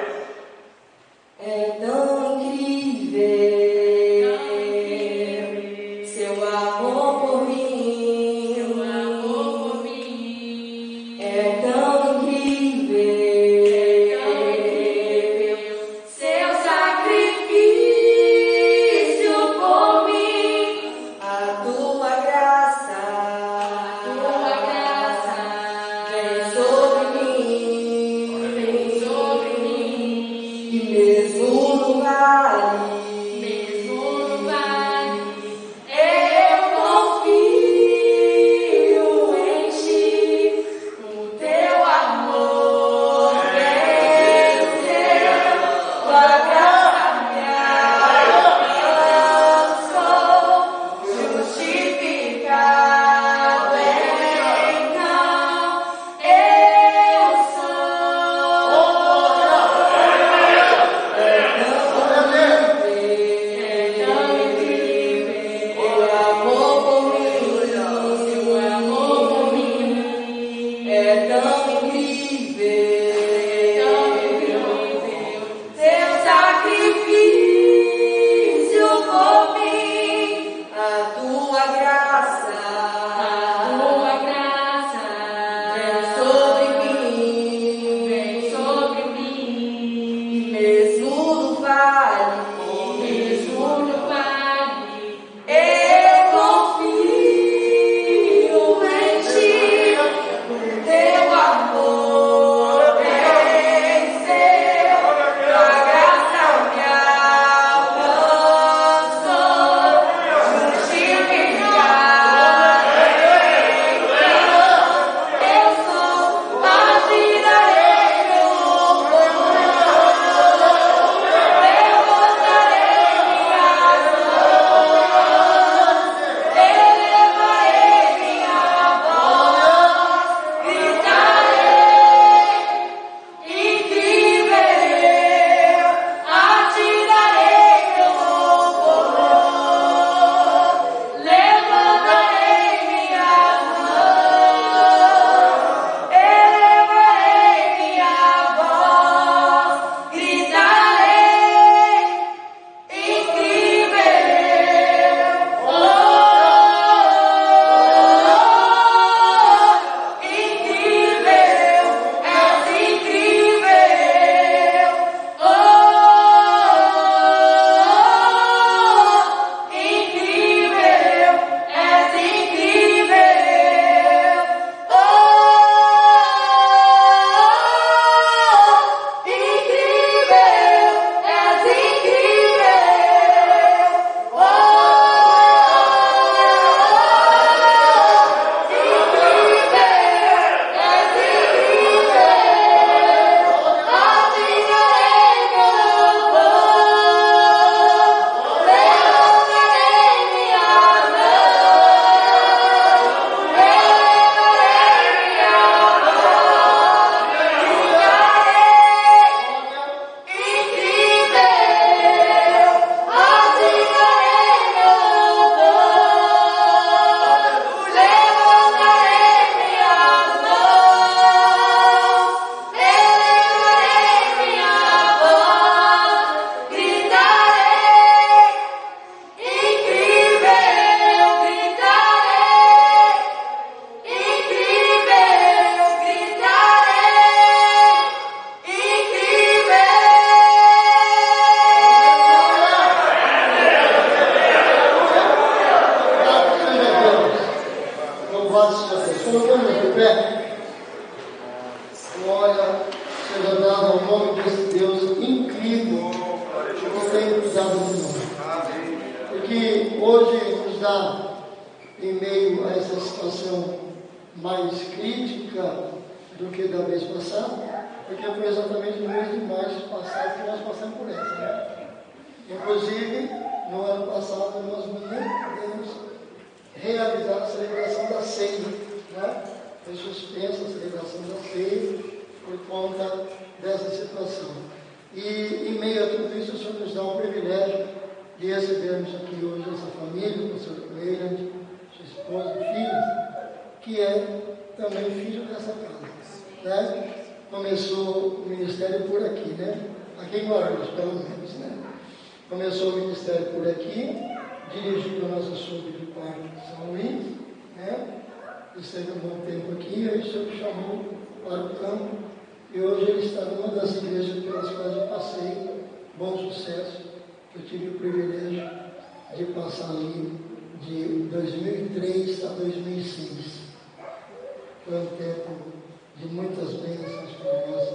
É tão incrível seu amor por mim. É tão incrível seu sacrifício por mim. A tua graça vem sobre mim. E mesmo no vale, eu confio em ti. O teu amor venceu, tua graça me alcançou, justificado então eu sou. está em meio a essa situação mais crítica do que da vez passada, porque foi exatamente no mês de março passado que nós passamos por essa, né? Inclusive, no ano passado nós não podemos realizar a celebração da ceia, né? Foi suspensa a celebração da ceia por conta dessa situação. E em meio a tudo isso, o Senhor nos dá o privilégio de recebermos aqui hoje essa família, o pastor Weyland, sua esposa e filhos, que é também filho dessa casa, né? Começou o ministério por aqui, né? Aqui em Guarulhos, pelo menos, né? Começou o ministério por aqui, dirigido a nossa sub do Parque São Luís, né? Esteve um bom tempo aqui, aí o Senhor chamou para o campo, e hoje ele está numa das igrejas pelas quais eu passei bom sucesso. Eu tive o privilégio de passar ali de 2003 a 2006. Foi um tempo de muitas bênçãos para nós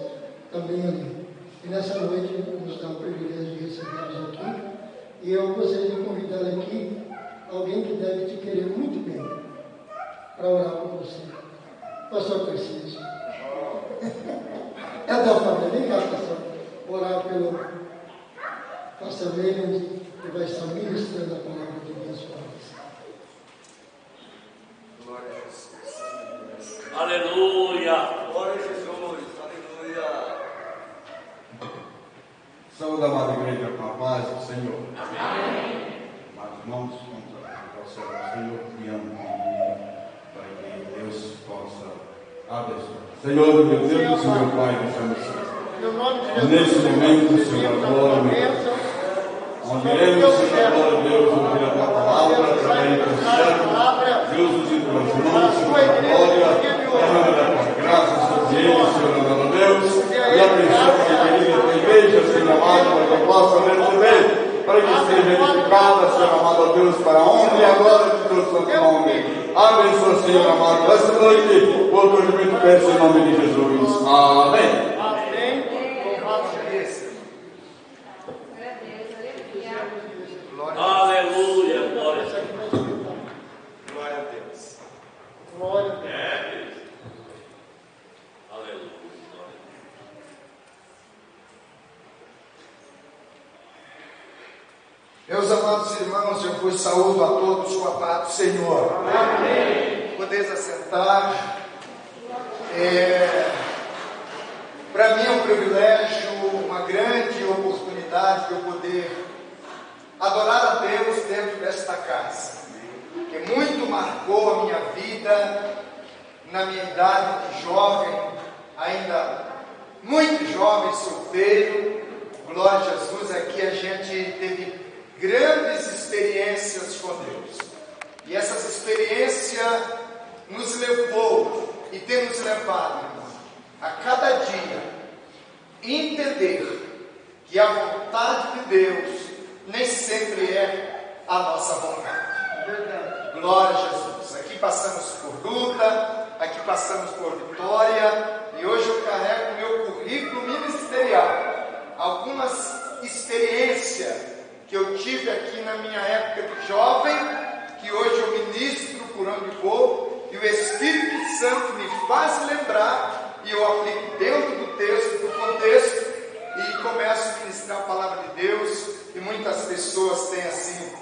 também ali. E nessa noite nos dá o privilégio de recebê-los aqui. E eu gostaria de convidar aqui alguém que deve te querer muito bem para orar por você. Pastor Tarcísio. É da família. Vem cá, pastor. Orar pelo pastor Weyland, que vai estar ministrando a palavra de Deus para você. Glória a Jesus. Aleluia. Glória a Jesus. Aleluia. Saúde, amada igreja, com a paz do Senhor. Amém. Amados irmãos, vamos ao céu do Senhor, criando para que Deus possa abençoar. Senhor, meu Deus, Senhor Pai, nesse momento, Senhor, a glória, meu Deus. Onde iremos, Senhor, glória a Deus, ouvir a tua palavra, também do céu, Deus nos entrou, Senhor, a glória, derrama da tua graça sobre eles, Senhor, amado Deus, e abençoa a querida tua igreja, Senhor amado, para que eu possa receber, para que seja edificada, Senhor amado Deus, para a honra e a glória de teu santo nome. Abençoa, Senhor amado, esta noite, por tua muito peço em nome de Jesus. Amém. Aleluia. Glória a Deus. Glória a Deus. Glória a Deus. Aleluia. Meus amados irmãos, eu vos saúdo a todos com a paz do Senhor. Amém. Podeis assentar. Para mim é um privilégio, uma grande oportunidade de eu poder adorar a Deus dentro desta casa, que muito marcou a minha vida na minha idade de jovem, ainda muito jovem, solteiro. Glória a Jesus, aqui a gente teve grandes experiências com Deus. E essas experiências nos levou e tem nos levado, irmão, a cada dia entender que a vontade de Deus nem sempre é a nossa vontade. Glória a Jesus. Aqui passamos por luta, aqui passamos por vitória, e hoje eu carrego o meu currículo ministerial. Algumas experiências que eu tive aqui na minha época de jovem, que hoje eu ministro por onde vou, e o Espírito Santo me faz lembrar, e eu aplico dentro do texto, do contexto, e começo a ministrar a palavra de Deus, e muitas pessoas têm assim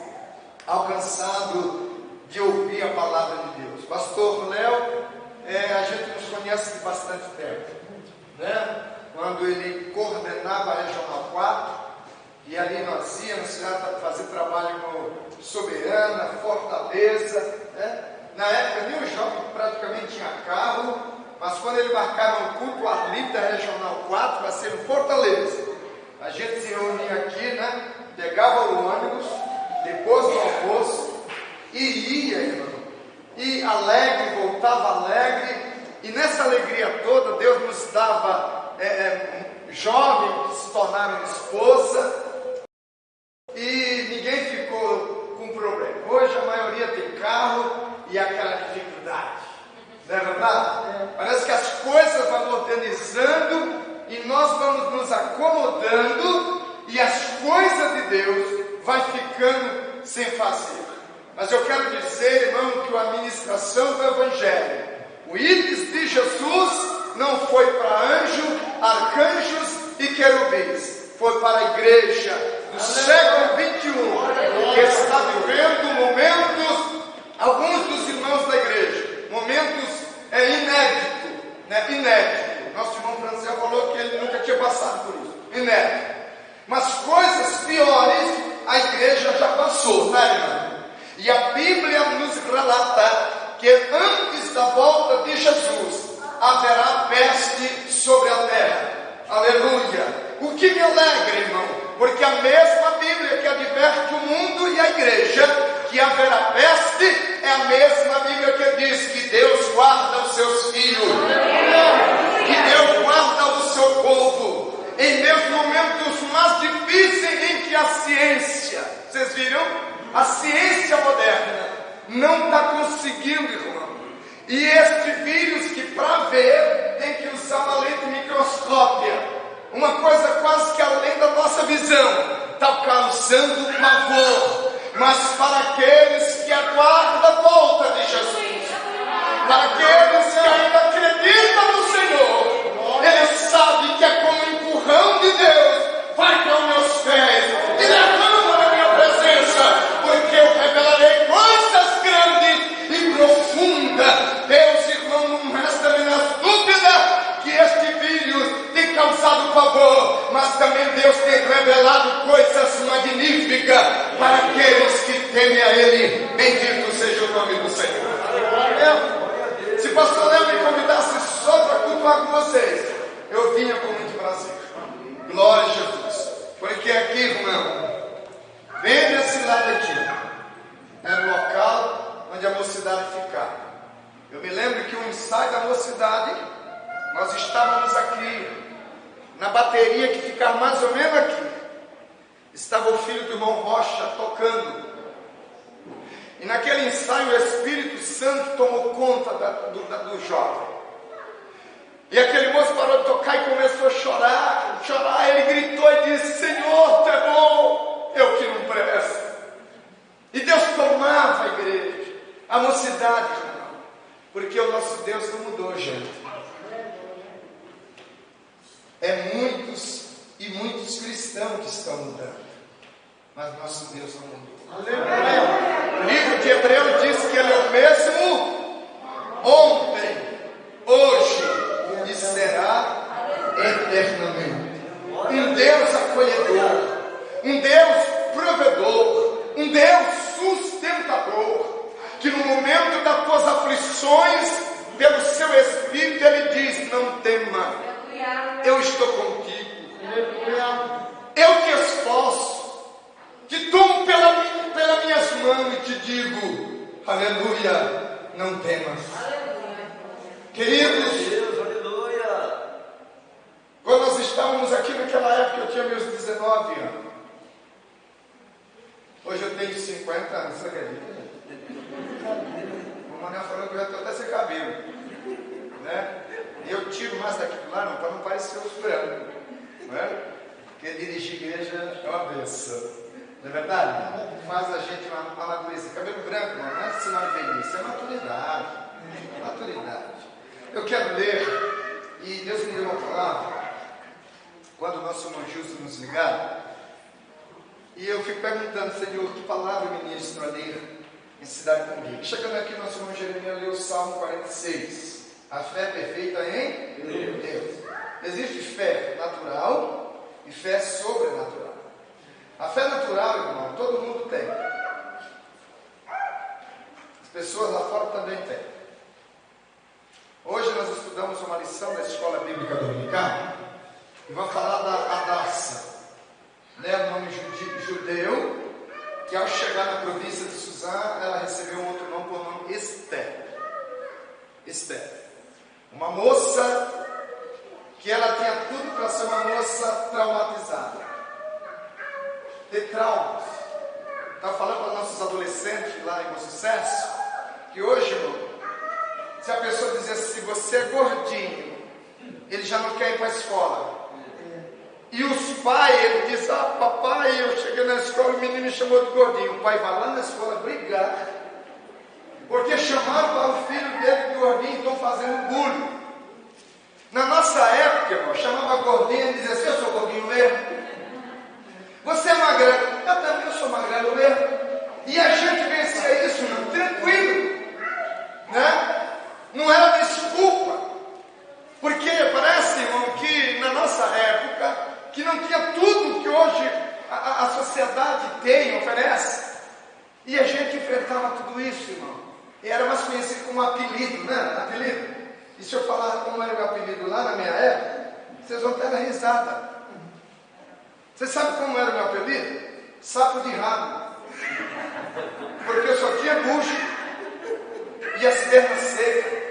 alcançado de ouvir a palavra de Deus. Pastor Léo, a gente nos conhece de bastante tempo, né? Quando ele coordenava a Regional 4, e ali nós íamos fazer trabalho no Soberana, Fortaleza, né? Na época nem o jovem praticamente tinha carro, mas quando ele marcava um culto ar livre da Regional 4, vai ser no Fortaleza, a gente se reunia aqui, né? Pegava o ônibus, depois do almoço, e ia, irmão, e alegre, voltava alegre, e nessa alegria toda, Deus nos dava jovens que se tornaram esposa, e ninguém ficou com problema. Hoje a maioria tem carro e aquela dificuldade, não é verdade? Parece que as coisas vão organizando e nós vamos nos acomodando, e as coisas de Deus vai ficando sem fazer. Mas eu quero dizer, irmão, que a administração do Evangelho, o íris de Jesus, não foi para anjos, arcanjos e querubins. Foi para a igreja do século 21, que está vivendo momentos, alguns dos irmãos da igreja, momentos inéditos, né? Inédito. Nosso irmão Francel falou que ele nunca tinha passado por isso. Inédito. Mas coisas piores a igreja já passou, tá, irmão? E a Bíblia nos relata que antes da volta de Jesus haverá peste sobre a terra. Aleluia! O que me alegra, irmão, porque a mesma Bíblia que adverte o mundo e a igreja que haverá peste é a mesma Bíblia que diz que Deus guarda os seus filhos, que Deus guarda o seu povo em meus momentos mais difíceis em que a ciência, vocês viram? A ciência moderna não está conseguindo, irmão. E este vírus que para ver tem que usar uma lente microscópia, uma coisa quase que além da nossa visão, está causando pavor. Mas para aqueles que aguardam a volta de Jesus, para aqueles que ainda acreditam no Senhor, eles sabem que é como um empurrão de Deus, vai para os meus pés e levanta na minha presença, porque eu revelarei coisas grandes e profundas. Deus, irmão, não resta a menor dúvida que este vírus tem causado pavor, mas também Deus tem revelado coisas magníficas para aqueles que temem a Ele. Bendito seja o nome do Senhor. Se o pastor Léo me convidasse só para cultuar com vocês, eu vinha com muito prazer. Glória a Jesus. Porque aqui, irmão, bem desse lado aqui, é o local onde a mocidade ficava. Eu me lembro que o ensaio da mocidade, nós estávamos aqui, na bateria que ficava mais ou menos aqui. Estava o filho do irmão Rocha tocando. E naquele ensaio o Espírito Santo tomou conta do jovem. E aquele moço parou de tocar e começou a chorar. Ele gritou e disse: Senhor, tu é bom, eu que não presto. E Deus tomava a igreja, a mocidade, irmão, porque o nosso Deus não mudou, gente. É muitos e muitos cristãos que estão mudando, mas nosso Deus não mudou. O livro de Hebreus diz que Ele é o mesmo ontem, hoje e será eternamente. Um Deus acolhedor, um Deus provedor, um Deus sustentador, que no momento das tuas aflições, pelo seu Espírito, Ele diz: não tema, eu estou contigo, eu te esforço, te tomo pelas minhas mãos e te digo: aleluia, não temas. Queridos, quando nós estávamos aqui naquela época, eu tinha meus 19 anos. Hoje eu tenho 50 anos, você acredita? O Mané falou que eu já estou até sem cabelo, né? E eu tiro mais daquilo lá, não, para não parecer os brancos, né? Porque dirigir igreja é uma benção, não é verdade? Faz a gente amadurecer. Cabelo branco não é sinal de velhice, é maturidade. Maturidade. Eu quero ler, e Deus me deu uma palavra, quando o nosso irmão Justo nos ligaram, e eu fico perguntando: Senhor, que palavra ministro a ler em Cidade Comigo? Chegando aqui, nosso irmão Jeremias leu o Salmo 46. A fé perfeita em Deus. Existe fé natural e fé sobrenatural. A fé natural, irmão, todo mundo tem. As pessoas lá fora também têm. Hoje nós estudamos uma lição da Escola Bíblica Dominical e vamos falar da Adassa, né? O nome judeu, que ao chegar na província de Suzã, ela recebeu um outro nome por nome Esther. Esther. Uma moça que ela tinha tudo para ser uma moça traumatizada. Ter traumas. Estava falando para os nossos adolescentes lá em Bom Sucesso, que hoje, irmão, se a pessoa dizer assim: você é gordinho, ele já não quer ir para a escola. E os pais, ele diz, papai, eu cheguei na escola, o menino me chamou de gordinho. O pai vai lá na escola brigar, porque chamaram para o filho dele de gordinho e estão fazendo bullying. Na nossa época, irmão, chamava gordinho e dizia assim, eu sou gordinho mesmo. Você é magrelo. Eu também sou magrelo mesmo. E a gente vencia isso, irmão, tranquilo. Né? Não era desculpa. Porque parece, irmão, que na nossa época, que não tinha tudo que hoje a sociedade tem, oferece. E a gente enfrentava tudo isso, irmão. E era mais conhecido como apelido, né? Apelido. E se eu falar como era o meu apelido lá na minha época, vocês vão ter a risada. Você sabe como era o meu apelido? Sapo de rabo. Porque eu só tinha bucho e as pernas secas.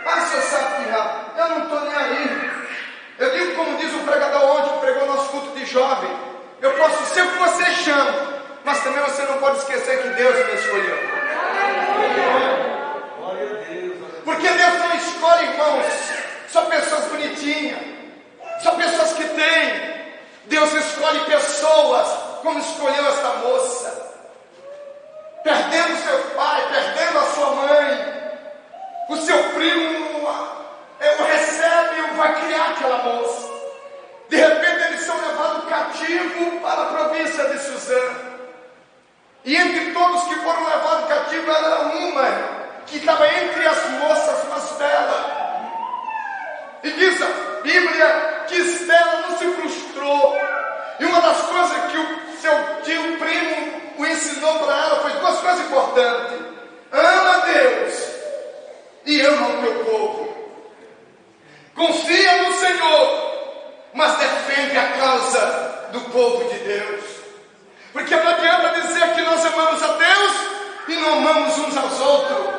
Ah, seu sapo de rabo, eu não estou nem aí. Eu digo como diz o pregador ontem, que pregou nosso culto de jovem. Eu posso ser o que você chama, mas também você não pode esquecer que Deus me escolheu. Porque Deus não escolhe, irmãos, só pessoas bonitinhas, só pessoas que têm. Deus escolhe pessoas, como escolheu esta moça, perdendo seu pai, perdendo a sua mãe, o seu primo o recebe e vai criar aquela moça. De repente eles são levados cativo para a província de Suzã. E entre todos que foram levados cativo, ela era uma que estava entre as moças mais belas. E diz a Bíblia que Estela não se frustrou. E uma das coisas que o seu tio primo o ensinou para ela foi duas coisas importantes: ama a Deus e ama o teu povo. Confia no Senhor, mas defende a causa do povo de Deus. Porque não adianta dizer que nós amamos a Deus e não amamos uns aos outros.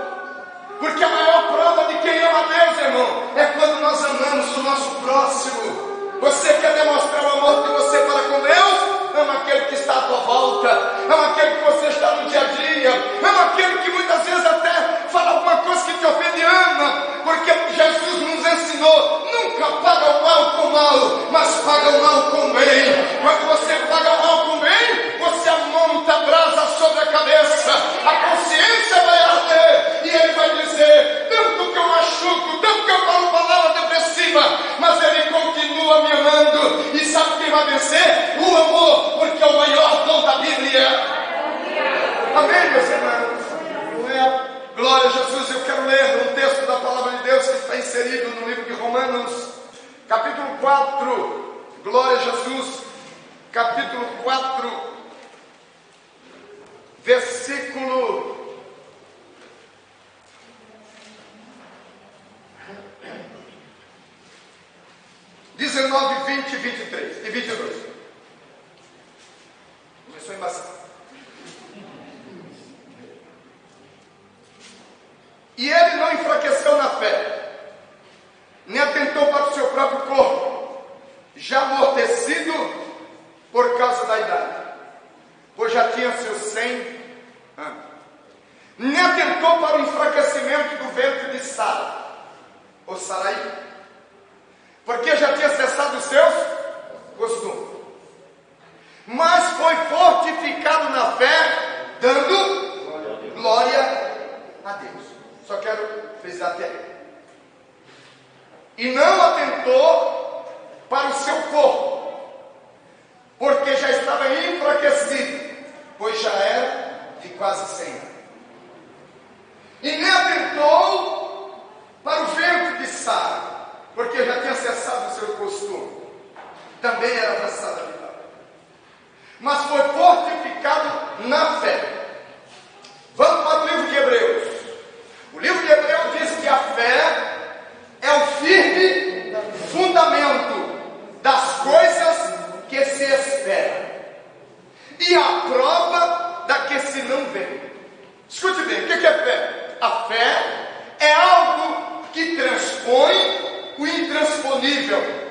Porque a maior prova de quem ama a Deus, irmão, é quando nós amamos o nosso próximo. Você quer demonstrar o amor de você para com Deus? Ama aquele que está à tua volta, ama aquele que você está no dia a dia, ama aquele que muitas vezes até fala alguma coisa que te ofende, ama, porque Jesus nos ensinou: nunca paga o mal com mal, mas paga o mal com bem. Quando você paga o mal com bem, você amonta a brasa sobre a cabeça, a consciência vai arder, e ele vai dizer: tanto que eu machuco, tanto que eu falo palavra depressiva, mas ele continua me amando. E sabe quem vai vencer? O amor, porque é o maior dom da Bíblia. Amém, meus irmãos? Glória a Jesus. Eu quero ler um texto da palavra de Deus que está inserido no livro de Romanos, capítulo 4. Glória a Jesus. Capítulo 4, versículo 19, 20, 23 e 22. Começou a embaçar. E ele não enfraqueceu na fé, nem atentou para o seu próprio corpo, já amortecido por causa da idade, pois já tinha seus 100 anos. Nem atentou para o enfraquecimento do ventre de Sara, ou Sarai, porque já tinha cessado os seus costumes. Mas foi fortificado na fé, dando glória a Deus. Só quero frisar até aí. E não atentou para o seu corpo, porque já estava enfraquecido, pois já era de quase 100 anos. E nem atentou para o ventre de Sara, porque já tinha cessado o seu costume, também era avançada de idade, mas foi fortificado na fé. Vamos para o livro de Hebreus. O livro de Hebreus diz que a fé é o firme fundamento das coisas que se esperam e a prova da que se não vê. Escute bem, o que é fé? A fé é algo que transpõe o intransponível,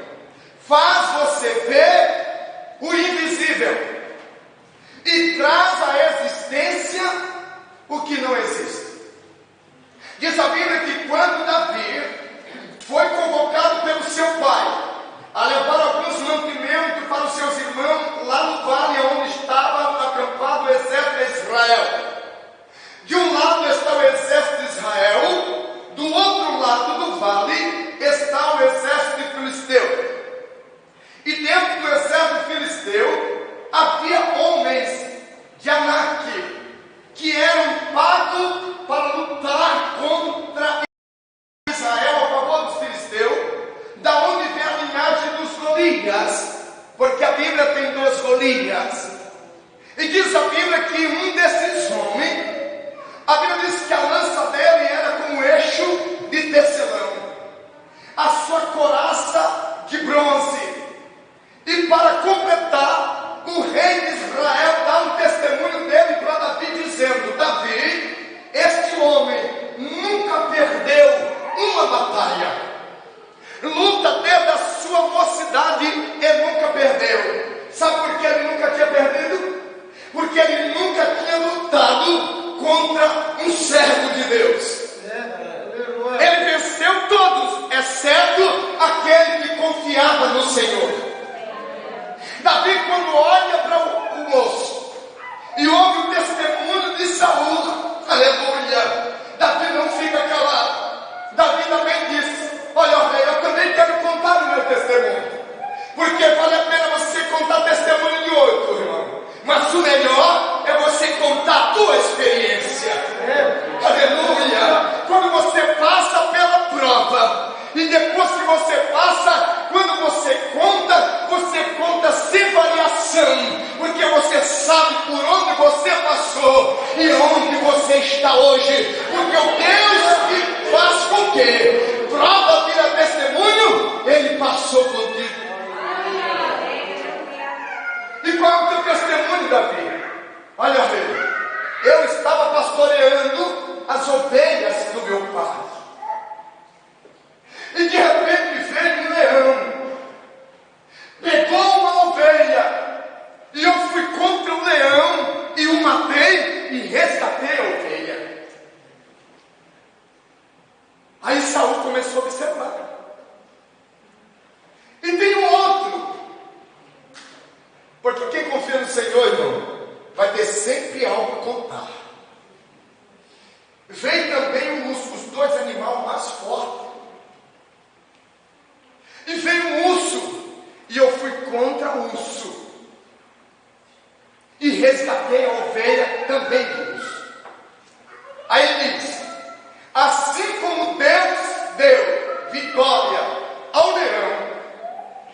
faz você ver o invisível e traz à existência o que não existe. Diz a Bíblia que quando Davi foi convocado pelo seu pai a levar alguns mantimentos filhas. E diz a Bíblia que um desses homens, a Bíblia diz que a lança dele era como eixo de tecelão, a sua couraça de bronze. E para completar, o rei de Israel dá um testemunho dele para Davi, dizendo: Davi, este homem nunca perdeu uma batalha, luta desde a sua mocidade, ele nunca perdeu. Sabe por que ele nunca tinha perdido? Porque ele nunca tinha lutado contra um servo de Deus. Ele venceu todos, exceto aquele que confiava no Senhor. Davi, quando olha para o moço e ouve o testemunho de Saul, aleluia, Davi não fica calado. Davi também diz: olha, rei, eu também quero contar o meu testemunho, porque vale a pena você contar testemunho de outro, irmão, mas o melhor é você contar a tua experiência. Aleluia. Quando você passa pela prova, e depois que você passa, quando você conta sem variação, porque você sabe por onde você passou e onde você está hoje, porque o Deus que faz com que prova vira testemunho, Ele passou contigo. E qual é o teu testemunho, Davi? Olha, rei, eu estava pastoreando as ovelhas do meu pai, e de repente veio um leão, pegou uma ovelha, e eu fui contra o leão e o matei e resgatei a ovelha. Aí Saul começou a observar. E tem um outro, porque quem confia no Senhor, irmão, vai ter sempre algo a contar. Vem também os dois animais mais fortes. E veio um urso, e eu fui contra o urso, e resgatei a ovelha também do urso. Aí ele diz: assim como Deus deu vitória ao leão,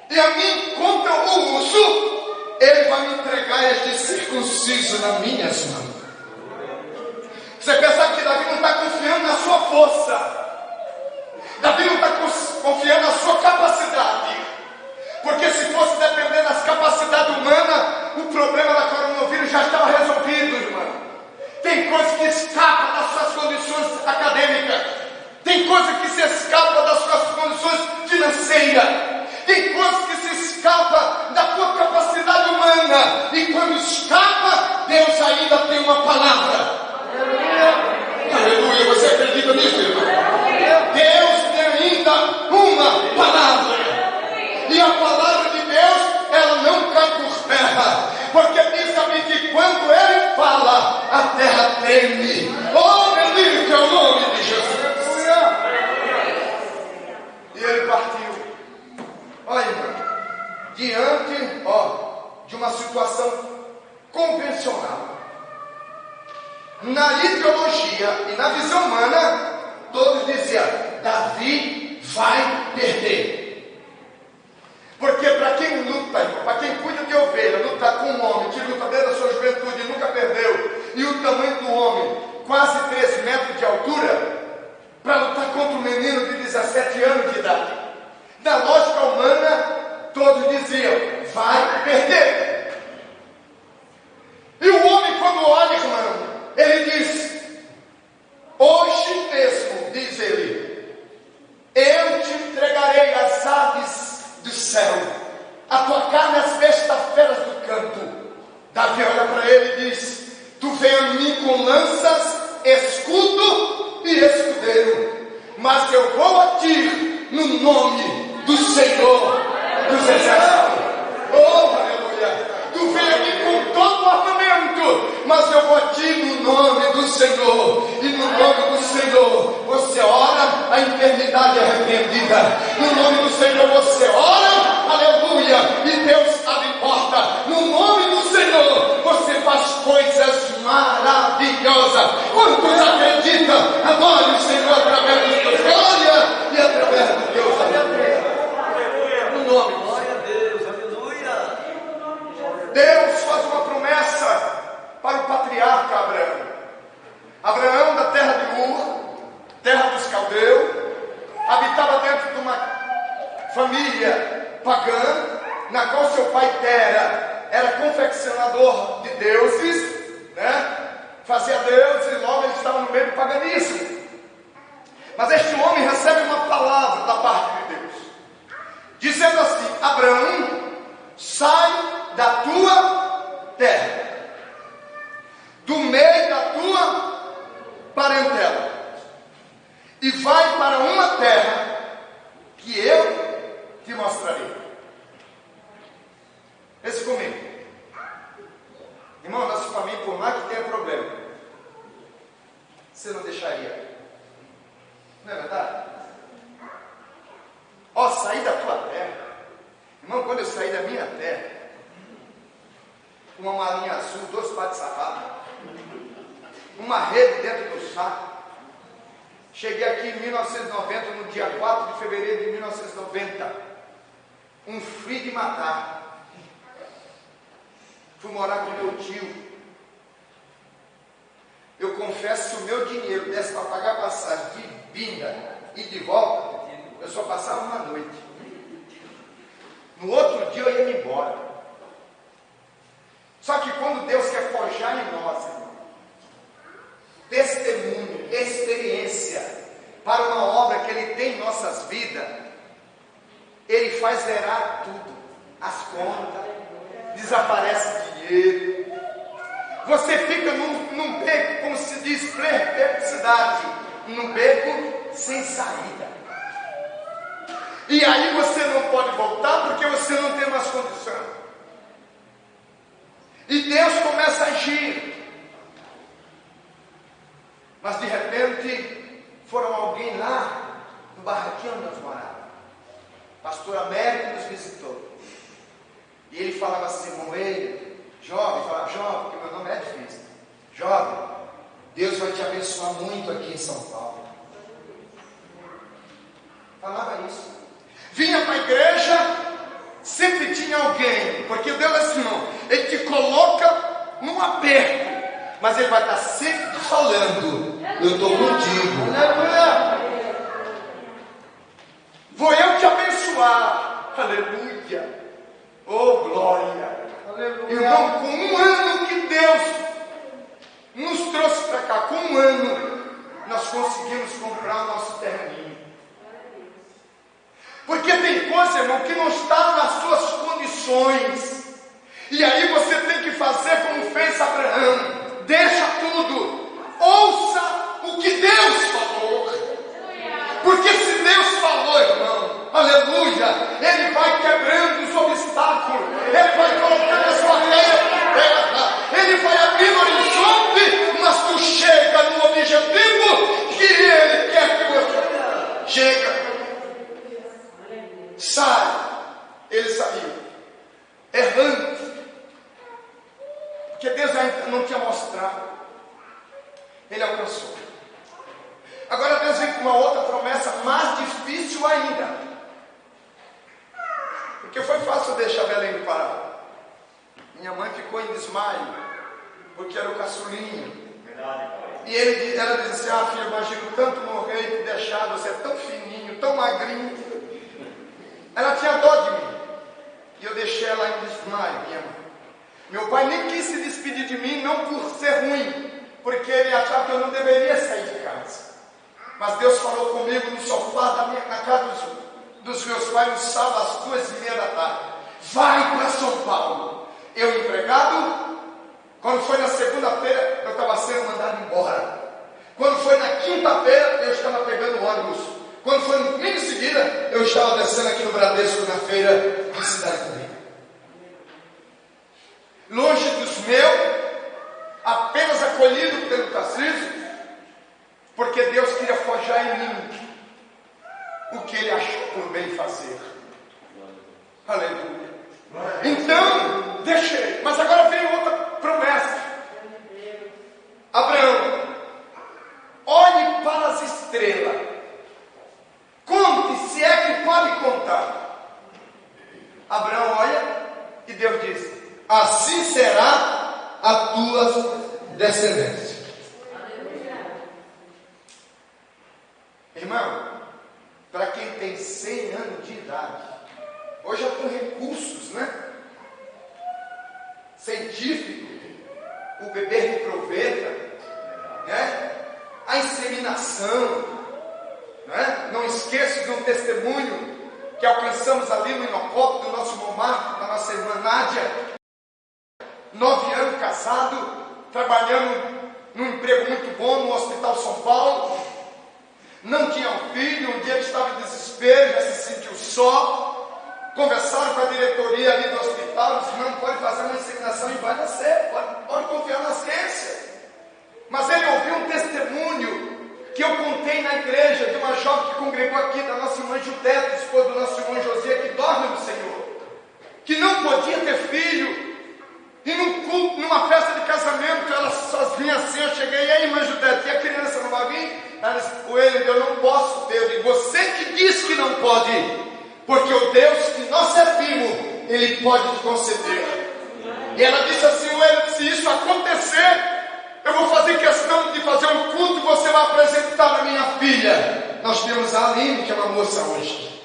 e a mim contra o urso, Ele vai me entregar este circunciso nas minhas mãos. Você pensa que Davi não está confiando na sua força, Davi não está confiando na sua capacidade, porque se fosse depender das capacidades humanas, o problema da coronavírus já estava resolvido, irmão. Tem coisa que escapa das suas condições acadêmicas, tem coisa que se escapa das suas condições financeiras, tem coisa que se escapa da tua capacidade humana, e quando escapa, Deus ainda tem uma palavra. Aleluia, você acredita nisso, irmão? Deus tem ainda uma palavra, e a palavra de Deus, ela não cai por terra, porque diz a mim que quando Ele fala, a terra treme. Oh, bendito é o nome de Jesus. E ele partiu. Olha, irmão, diante de uma situação convencional, na ideologia e na visão humana, todos diziam: Davi vai perder. Porque para quem luta, para quem cuida de ovelha, luta com um homem que luta desde a sua juventude e nunca perdeu, e o tamanho do homem, quase 3 metros de altura, para lutar contra um menino de 17 anos de idade, na lógica humana, todos diziam: vai perder. E o homem, quando olha, irmão, ele diz: hoje mesmo, diz ele, eu te entregarei as aves do céu, a tua carne as besta-feras do campo. Davi olha para ele e diz: tu vem a mim com lanças, escudo e escudeiro, mas eu vou a ti no nome do Senhor dos exércitos. Oh, aleluia! Tu vem aqui com todo o armamento, mas eu vou a ti no nome do Senhor, e no nome do Senhor você ora, a enfermidade é repreendida. No nome do Senhor você ora, aleluia, e Deus abre porta. No nome do Senhor você faz coisas maravilhosas. Quantos acreditam? Adore o Senhor através dos teus glória e através do Deus. Aleluia. No nome, glória a Deus, aleluia. Deus Deus faz uma promessa para o patriarca Abraão. Abraão, da terra de Ur, terra dos caldeus, habitava dentro de uma família pagã, na qual seu pai Tera era confeccionador de deuses, né? Fazia deuses e logo ele estava no meio do paganismo. Mas este homem recebe uma palavra da parte de Deus, dizendo assim: Abraão, sai da tua terra, do meio da tua parentela, e vai para uma terra que eu te mostrarei. Pense comigo. Irmão, nossa família, por mais que tenha problema, você não deixaria. Não é verdade? Ó, sair da tua terra. Irmão, quando eu saí da minha terra, uma malinha azul, 2 pares de sapato, uma rede dentro do saco. Cheguei aqui em 1990, no dia 4 de fevereiro de 1990. Um frio de matar. Fui morar com meu tio. Eu confesso que o meu dinheiro desse para pagar passagem de vinda e de volta, eu só passava uma noite. No outro dia eu ia me embora. Só que quando Deus quer forjar em nós, testemunho, experiência, para uma obra que Ele tem em nossas vidas, Ele faz zerar tudo, as contas, desaparece dinheiro, você fica num beco, como se diz, perplexidade, num beco sem saída. E aí você não pode voltar porque você não tem mais condição. E Deus começa a agir. Mas de repente foram alguém lá no barraquinho onde nós morávamos. Pastor Américo nos visitou. E ele falava assim: Moeira, jovem, falava: jovem, porque meu nome é difícil. Jovem, Deus vai te abençoar muito aqui em São Paulo. Falava isso. Vinha para a igreja, sempre tinha alguém, porque Deus é assim, não, Ele te coloca num aperto, mas Ele vai estar sempre falando: eu estou contigo. Vou eu te abençoar. Aleluia. Oh, glória. Aleluia. Irmão, com um ano que Deus nos trouxe para cá, com um ano, nós conseguimos comprar o nosso terreninho. Porque tem coisa, irmão, que não está nas suas condições. E aí você tem que fazer como fez Abraão. Deixa tudo. Ouça o que Deus falou. Porque se Deus falou, irmão, aleluia, Ele vai quebrando os obstáculos. Ele vai colocando a sua terra. Ele vai abrindo o horizonte. Mas tu chega no objetivo que Ele quer que você chega. Sai. Ele saiu errante, porque Deus ainda não tinha mostrado. Ele alcançou. Agora Deus vem com uma outra promessa mais difícil ainda, porque foi fácil deixar Belém do Pará. Minha mãe ficou em desmaio, porque era o caçulinho. E ela disse assim: ah, filho, imagino tanto morrer e te deixar, você é tão fininho, tão magrinho. Ela tinha dó de mim. E eu deixei ela em desmaio, minha mãe. Meu pai nem quis se despedir de mim, não por ser ruim, porque ele achava que eu não deveria sair de casa. Mas Deus falou comigo no sofá na casa dos meus pais, no sábado, às 2:30 da tarde. Vai para São Paulo. Eu empregado. Quando foi na segunda-feira, eu estava sendo mandado embora. Quando foi na quinta-feira, eu estava pegando o ônibus. Quando foi no domingo em seguida, eu estava descendo aqui no Bradesco, na feira de Cidade Comigo. Longe dos meus, apenas acolhido pelo Tarcísio, porque Deus queria forjar em mim o que Ele achou por bem fazer. Aleluia. Então, deixei. Mas agora vem outra promessa. Abraão, olhe para as estrelas. Conte, se é que pode contar. Abraão olha e Deus diz: assim será será a tua descendência. Irmão, para quem tem 100 anos de idade, hoje já com recursos, né? Científico, o bebê reproveta, né? A inseminação, né? Não esqueça de um testemunho que alcançamos ali no Inocop, do nosso irmão Marco, da nossa irmã Nádia, 9 anos casado, trabalhando num emprego muito bom no Hospital São Paulo, não tinha um filho, um dia ele estava em desespero, já se sentiu só, conversaram com a diretoria ali do hospital, disse, não, pode fazer uma inseminação e vai nascer, pode confiar na ciência. Mas ele ouviu um testemunho que eu contei na igreja de uma jovem que congregou aqui, da nossa irmã Judete, esposa do nosso irmão José, que dorme no Senhor, que não podia ter filho, e num culto, numa festa de casamento, ela sozinha assim, eu cheguei, e aí irmã Judete, e a criança não vai vir? Ela disse, Coelho, eu não posso ter. Eu digo, você que diz que não pode, porque o Deus que nós servimos, Ele pode te conceder. E ela disse assim, Coelho, se isso acontecer, eu vou fazer questão de fazer um culto e você vai apresentar a minha filha. Nós temos a Aline, que é uma moça hoje.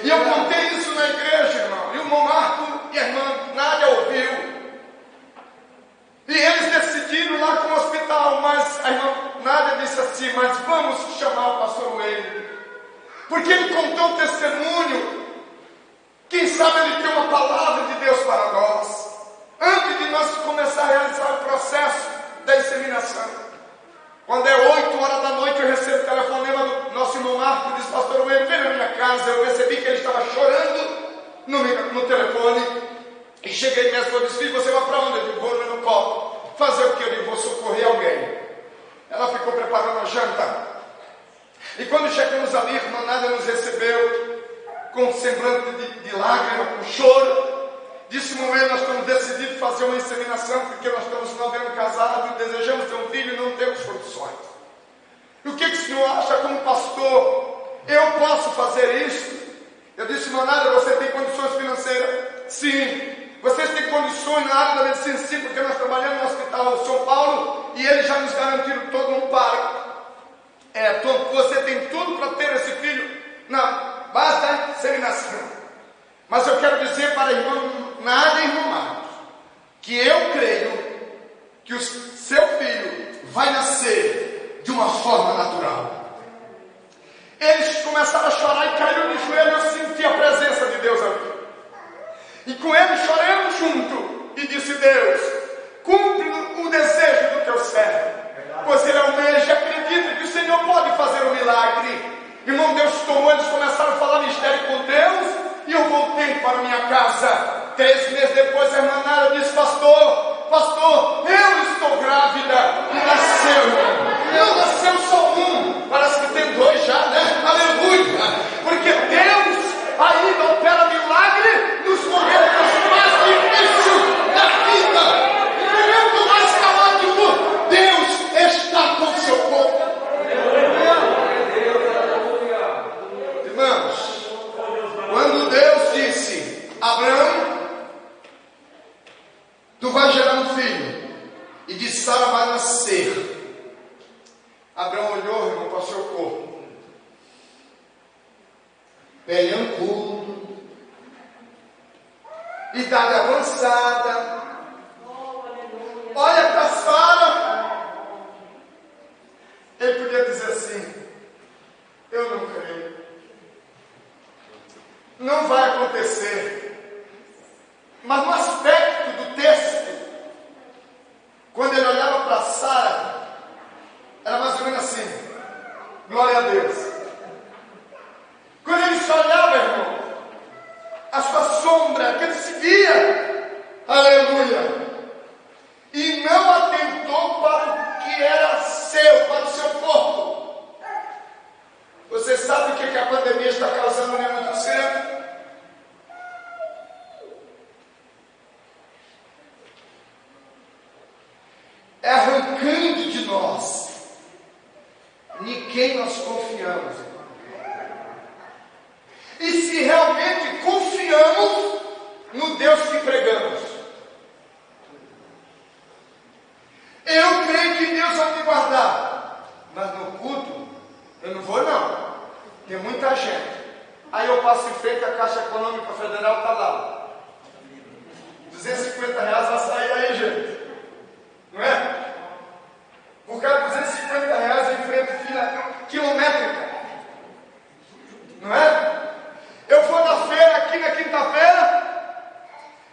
E eu contei isso na igreja, irmão. E o irmão Marco e a irmã Nádia ouviu. E eles decidiram lá com o hospital, mas a irmã Nádia disse assim, mas vamos chamar o pastor Wayne, porque ele contou um testemunho, quem sabe ele tem uma palavra de Deus para nós, antes de nós começar a realizar o processo da inseminação. Quando é 8 horas da noite, eu recebo o telefonema do nosso irmão Marco, diz, pastor Wayne, vem na minha casa. Eu percebi que ele estava chorando no telefone, e cheguei mesmo, eu disse, filho, você vai para onde? Eu digo, vou no copo. Fazer o que? Eu digo, vou socorrer alguém. Ela ficou preparando a janta. E quando chegamos ali, a irmã Nádia nos recebeu com um semblante de lágrima, com choro. Disse, Moê, nós estamos decididos a fazer uma inseminação, porque nós estamos 9 anos casados, desejamos ter um filho e não temos condições. E o que o senhor acha como pastor? Eu posso fazer isso? Eu disse, irmã Nádia, você tem condições financeiras? Sim. Vocês têm condições na área da medicina? Sim, porque nós trabalhamos no Hospital São Paulo e eles já nos garantiram todo um parque. Você tem tudo para ter esse filho na base da inseminação. Mas eu quero dizer para a irmã Nádia e irmão Marcos que eu creio que o seu filho vai nascer de uma forma natural. Eles começaram a chorar e caíram de joelho. Eu senti a presença de Deus ali. E com ele choramos junto. E disse, Deus, cumpre o desejo do teu servo. Pois ele almeja e acredita que o Senhor pode fazer um milagre. Irmão, Deus tomou, eles começaram a falar mistério com Deus. E eu voltei para minha casa. 3 meses depois, a irmã Nádia disse, pastor, eu estou grávida. E nasceu. Não nasceu só um. Parece que tem 2 já, né? Aleluia. Porque Deus ainda opera milagre nos momentos mais difíceis da vida. No momento mais caótico, Deus está com o seu povo. Irmãos, quando Deus disse, Abraão, tu vais gerar um filho, e de Sara vai nascer. Abraão olhou, irmão, para o seu corpo. Pelhancudo, idade avançada. Olha para Sara. Ele podia dizer assim, eu não creio. Não vai acontecer. Mas no aspecto do texto, quando ele olhava para Sara, era mais ou menos assim, glória a Deus. Quando ele se olhava, irmão, a sua sombra, que ele se via, aleluia, e não atentou para o que era seu, para o seu corpo. Você sabe o que a pandemia está causando muito cedo? É arrancando de nós em quem nós confiamos. E se realmente confiamos no Deus que pregamos. Eu creio que Deus vai me guardar. Mas no culto, eu não vou não. Tem muita gente. Aí eu passo em frente à Caixa Econômica Federal, está lá. R$250 vai sair aí, gente. Não é? Por causa de R$250 eu enfrento fila quilométrica. Não é? Eu vou na feira aqui na quinta-feira,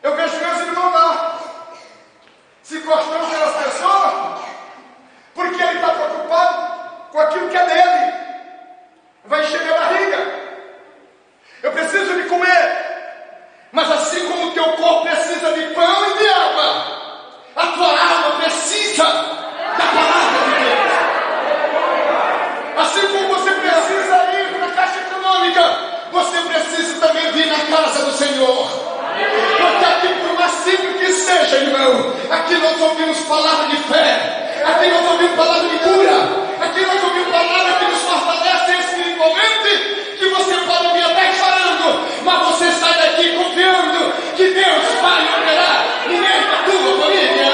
eu vejo meus irmãos lá, se gostando pelas pessoas, porque ele está preocupado com aquilo que é dele. Vai encher minha barriga. Eu preciso de comer. Mas assim como o teu corpo precisa de pão e de água, a tua alma precisa da palavra de Deus. Assim como você precisa ir na Caixa Econômica, você precisa também vir na casa do Senhor. Porque aqui, por mais simples que seja, irmão, aqui nós ouvimos palavra de fé, aqui nós ouvimos palavra de cura, aqui nós ouvimos palavra que nos fortalece espiritualmente, que você pode vir até chorando, mas você sai daqui confiando que Deus vai operar no meio da tua família.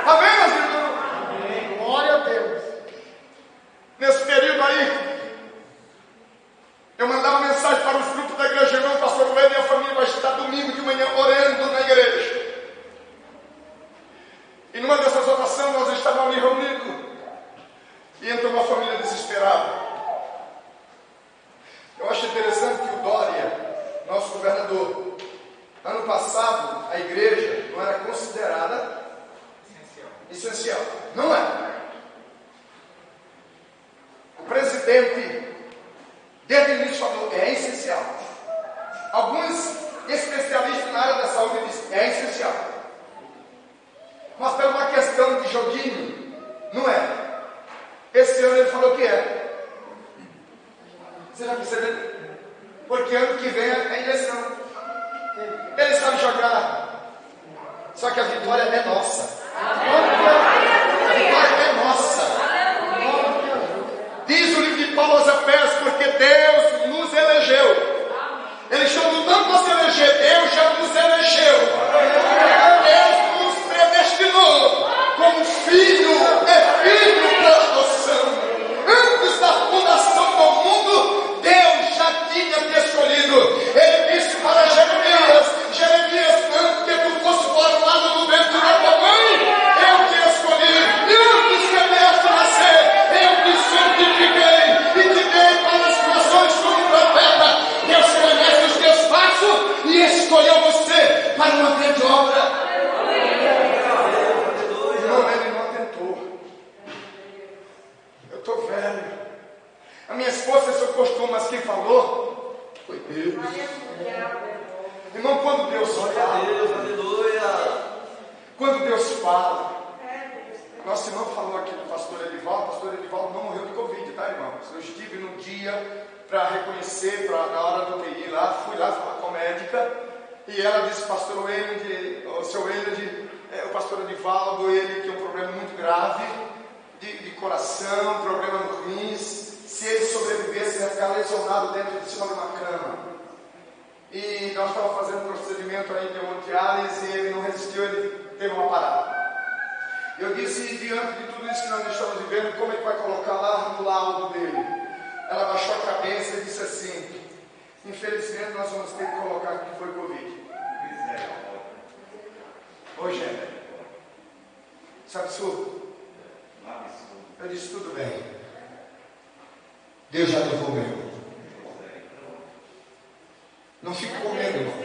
Amém, meus irmãos? Glória a Deus. Nesse período aí, eu mandava mensagem para os grupos da igreja, irmão, pastor Luiz e a família vai estar domingo de manhã orando na igreja. E numa dessas orações nós estávamos ali reunidos e entrou uma família desesperada. Eu acho interessante que o Dória, nosso governador, ano passado a igreja não era considerada essencial. Não é. O presidente desde o início falou, é essencial. Alguns especialistas na área da saúde dizem, é essencial. Mas por uma questão de joguinho, não é. Esse ano ele falou que é. Você já percebeu? Porque ano que vem é eleição. Ele sabe jogar. Só que a vitória é nossa. A vitória é nossa. Diz o livro de Paulo aos Efésios, porque Deus nos elegeu. Eles estão lutando para se eleger. Deus já nos elegeu. Deus nos predestinou como filho e filho por adoção. Antes da fundação do mundo, Deus já tinha te escolhido. Ele disse para Jeremias, antes que tu fosse formado no ventre da tua mãe, eu te escolhi. Antes que viesse nascer, eu te santifiquei e te dei para as nações como profeta. Deus conhece os teus passos e escolheu você para uma grande obra. Não, ele não tentou. Eu estou velho. A minha esposa, seu costume, mas quem falou foi Deus. Irmão, quando Deus fala, quando Deus fala, nosso irmão falou aqui do pastor Edivaldo. O pastor Edivaldo não morreu de Covid, tá, irmãos? Eu estive no dia para reconhecer, na hora do UTI lá, fui lá falar com a médica, e ela disse, pastor Wayland, o seu Wayland, o pastor Edivaldo, ele tem um problema muito grave, de coração, problema no rins, se ele sobrevivesse, ele ia ficar lesionado dentro de cima de uma cama. E nós estávamos fazendo um procedimento aí de hemodiálise e ele não resistiu, ele teve uma parada. Eu disse, diante de tudo isso que nós estamos vivendo, como é que vai colocar lá no laudo dele? Ela baixou a cabeça e disse assim, infelizmente nós vamos ter que colocar que foi Covid. Ô, gente, isso é absurdo. Eu disse, tudo bem. Deus já levou o meu. Não fique com medo, irmão.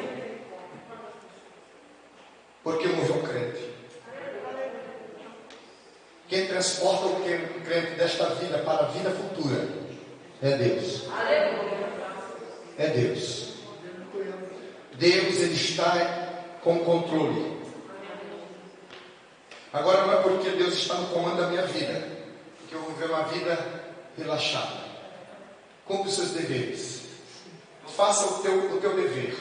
Porque morreu um crente. Quem transporta o crente desta vida para a vida futura é Deus. É Deus. Deus, Ele está com controle. Agora não é porque Deus está no comando da minha vida que eu vou viver uma vida relaxada. Cumpre os seus deveres. Faça o teu dever.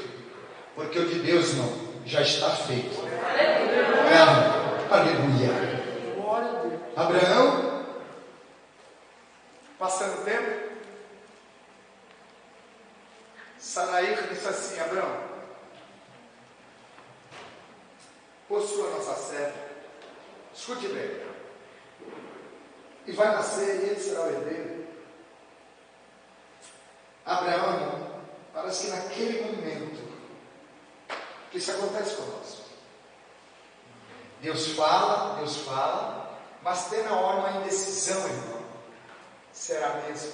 Porque o de Deus não, já está feito. Aleluia. Abraão, passando o tempo, Saraí disse assim, Abraão, possua nossa sede. Escute bem. E vai nascer e ele será o herdeiro. Abraão, parece que naquele momento que isso acontece conosco. Deus fala, mas tem na hora uma indecisão, irmão. Será mesmo?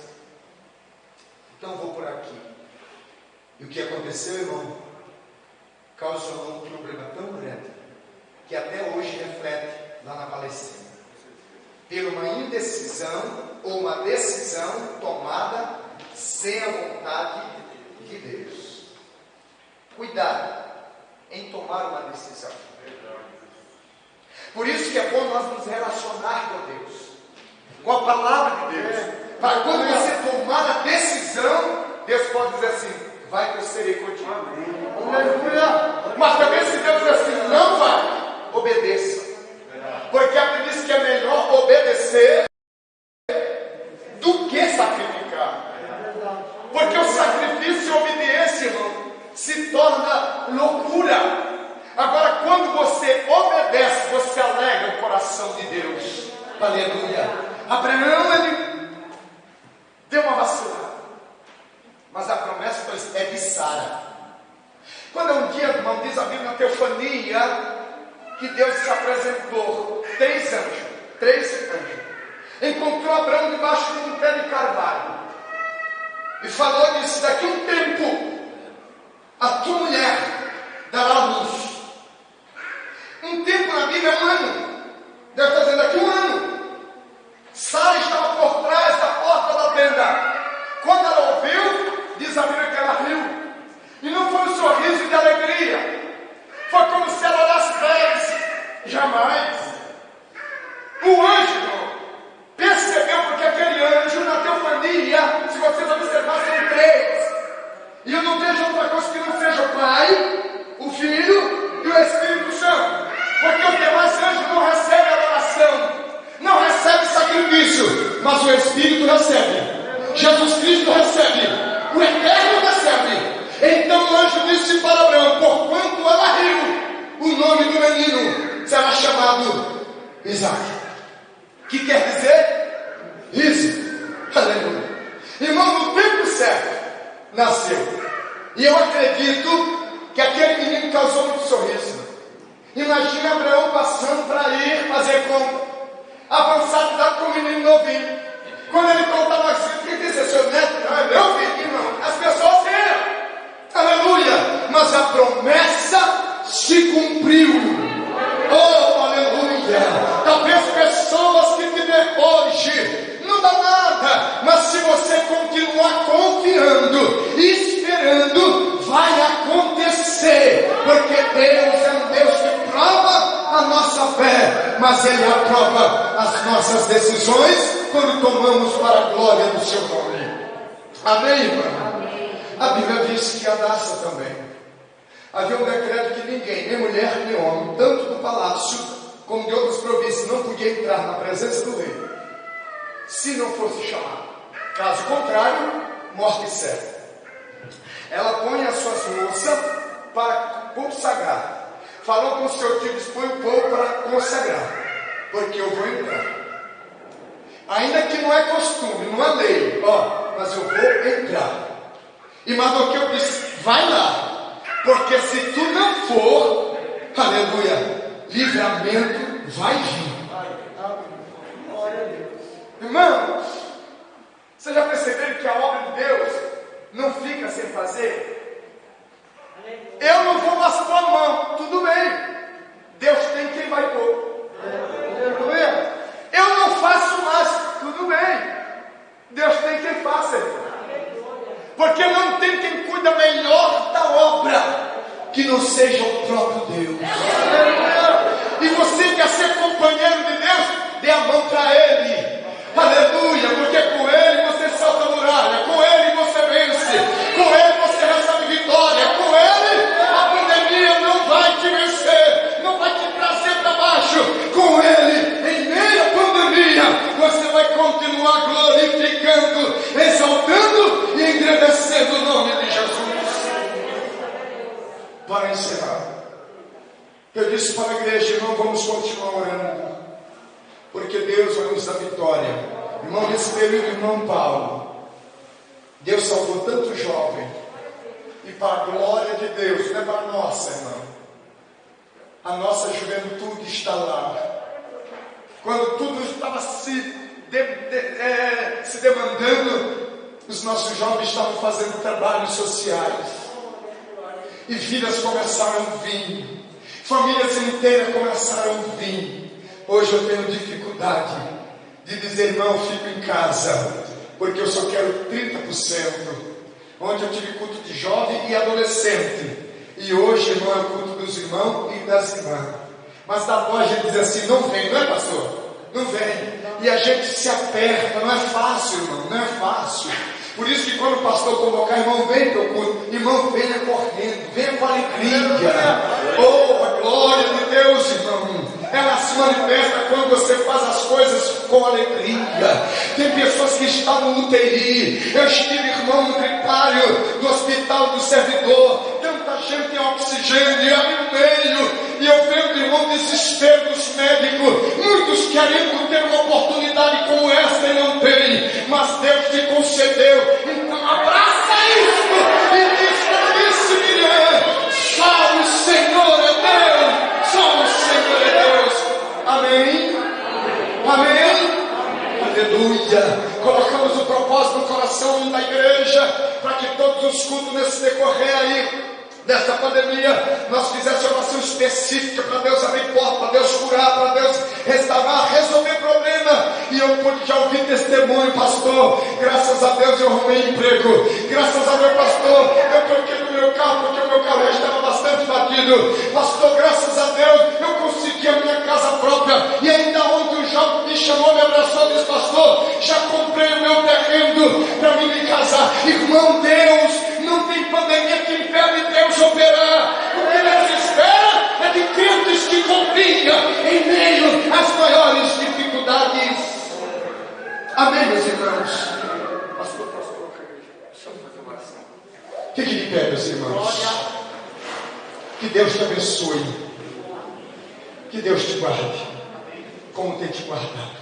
Então vou por aqui. E o que aconteceu, irmão, causou um problema tão grande que até hoje reflete lá na Palestina. Por uma indecisão ou uma decisão tomada sem a vontade de Deus. Cuidado em tomar uma decisão. Por isso que é bom nós nos relacionar com Deus, com a palavra de Deus. Para quando você tomar a decisão, Deus pode dizer assim: vai que eu serei contigo. Mas também se Deus dizer assim, não vai, obedeça. Porque a Bíblia diz que é melhor obedecer do que sacrificar. Porque o sacrifício e a obediência, irmão, se torna loucura. Agora, quando você obedece, você alegra o coração de Deus. Aleluia. Abraão, ele deu uma vacilada, mas a promessa é de Sara. Quando um dia, irmão, diz a Bíblia na teofania, que Deus se apresentou, três anjos, encontrou Abraão debaixo de um pé de carvalho, e falou disso: daqui a um tempo, a tua mulher dará luz. Um tempo na Bíblia é um ano. Deus está dizendo daqui a um ano. Sara estava por trás da porta da tenda. Quando ela ouviu, diz a Bíblia que ela riu. E não foi um sorriso de alegria. Foi como se ela olhasse para eles. Jamais. O anjo percebeu, porque aquele anjo na teofania, se vocês observarem, são três. E eu não vejo outra coisa que não seja o Pai, o Filho e o Espírito Santo. Porque os demais anjos não recebem adoração, não recebem sacrifício, mas o Espírito recebe. Jesus Cristo recebe, o Eterno recebe. Então o anjo disse para Abraão: porquanto ela riu, o nome do menino será chamado Isaac. Que quer dizer? Riso. Aleluia. Irmão, no tempo certo nasceu. E eu acredito que aquele menino causou muito sorriso. Imagina Abraão passando para ir fazer compra, avançado lá com o menino novinho. Quando ele contava assim, o que disse? Seu neto? Não, é meu filho, irmão. As pessoas viram. Aleluia. Mas a promessa se cumpriu. Oh, aleluia. Talvez pessoas que te veem hoje não dá nada, mas se você continuar confiando e esperando, vai acontecer. Porque Deus é um Deus que prova a nossa fé, mas Ele aprova as nossas decisões quando tomamos para a glória do seu nome. Amém, irmão? Amém. A Bíblia diz que a Daça também. Havia um decreto que ninguém, nem mulher nem homem, tanto do palácio como de outras províncias, não podia entrar na presença do rei se não fosse chamado. Caso contrário, morte certa. Ela põe as suas moças para consagrar. Falou com o seu tio, dispõe o povo para consagrar, porque eu vou entrar. Ainda que não é costume, não é lei, mas eu vou entrar. E Mardoqueu disse: vai lá, porque se tu não for, aleluia, livramento vai vir. Irmãos, vocês já perceberam que a obra de Deus não fica sem fazer? Eu não vou mais pôr a mão, tudo bem. Deus tem quem vai pôr. Eu não faço mais, tudo bem. Deus tem quem faça. Porque não tem quem cuida melhor da obra que não seja o próprio Deus. E você quer ser companheiro de Deus, dê a mão para Ele. Aleluia, porque com Ele você salta a muralha, com Ele você vence, com Ele você recebe vitória, com Ele a pandemia não vai te vencer, não vai te trazer para baixo. Com Ele, em meio à pandemia, você vai continuar glorificando, exaltando e engrandecendo o nome de Jesus. Para encerrar, Eu disse para a igreja, irmão, vamos continuar orando, porque Deus vai nos dar vitória. Irmão, nesse período, irmão Paulo, Deus salvou tanto jovem, e para a glória de Deus, não é para a nossa, irmão, a nossa juventude está lá. Quando tudo estava se demandando, os nossos jovens estavam fazendo trabalhos sociais, e vidas começaram a vir, famílias inteiras começaram a vir. Hoje eu tenho dificuldade de dizer, irmão, fico em casa, porque eu só quero 30%. Onde eu tive culto de jovem e adolescente, e hoje, irmão, é o culto dos irmãos e das irmãs. Mas da voz a gente diz assim, não vem, não é, pastor? Não vem. E a gente se aperta, não é fácil, irmão, não é fácil. Por isso que quando o pastor convocar, irmão, vem para o culto, irmão, venha correndo, venha com alegria. Oh, a glória de Deus, irmão, ela se manifesta quando você faz as coisas com alegria. Tem pessoas que estão no UTI. Eu estive, irmão, no gripário do hospital do servidor, tanta gente em oxigênio, e ali no meio, e eu vendo, irmão, o desespero dos médicos. Muitos querendo ter uma oportunidade como essa e não tem, mas Deus te concedeu. Então abraça isso e diz para esse Miriam, só o Senhor é Deus, só o Senhor é Deus. Amém? Amém? Aleluia. Colocamos o propósito no coração da igreja, para que todos os cultos nesse decorrer aí desta pandemia, nós fizéssemos oração específica para Deus abrir porta, para Deus curar, para Deus restaurar, resolver problema. E eu pude já ouvir testemunho, pastor, graças a Deus eu arrumei emprego, graças a Deus, pastor, eu troquei no meu carro, porque o meu carro já estava bastante batido, pastor, graças a Deus eu consegui a minha casa própria. E ainda ontem o jovem me chamou, me abraçou e disse, pastor, já comprei o meu terreno para me casar. Irmão, Deus não tem pandemia que impede Deus operar. O que Deus espera é de crentes que confiam em meio às maiores dificuldades. Amém, meus irmãos? Pastor, chama a oração. Fique de pé, meus irmãos. Que Deus te abençoe. Que Deus te guarde, como tem te guardado.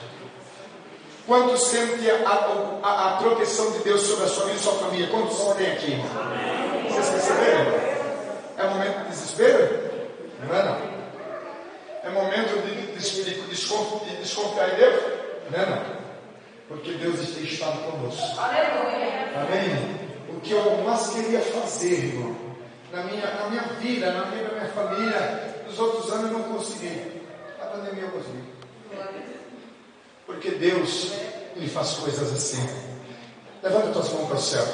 Quantos sentem a proteção de Deus sobre a sua vida e sua família? Quantos tem aqui? Vocês perceberam? É momento de desespero? Não é, não. É momento de desconfiar em Deus? Não é, não. Porque Deus tem estado conosco. Amém? O que eu mais queria fazer, irmão, na minha vida, na vida da minha família, nos outros anos eu não consegui. A pandemia eu consegui. Porque Deus, Ele faz coisas assim. Levanta tuas mãos para o céu.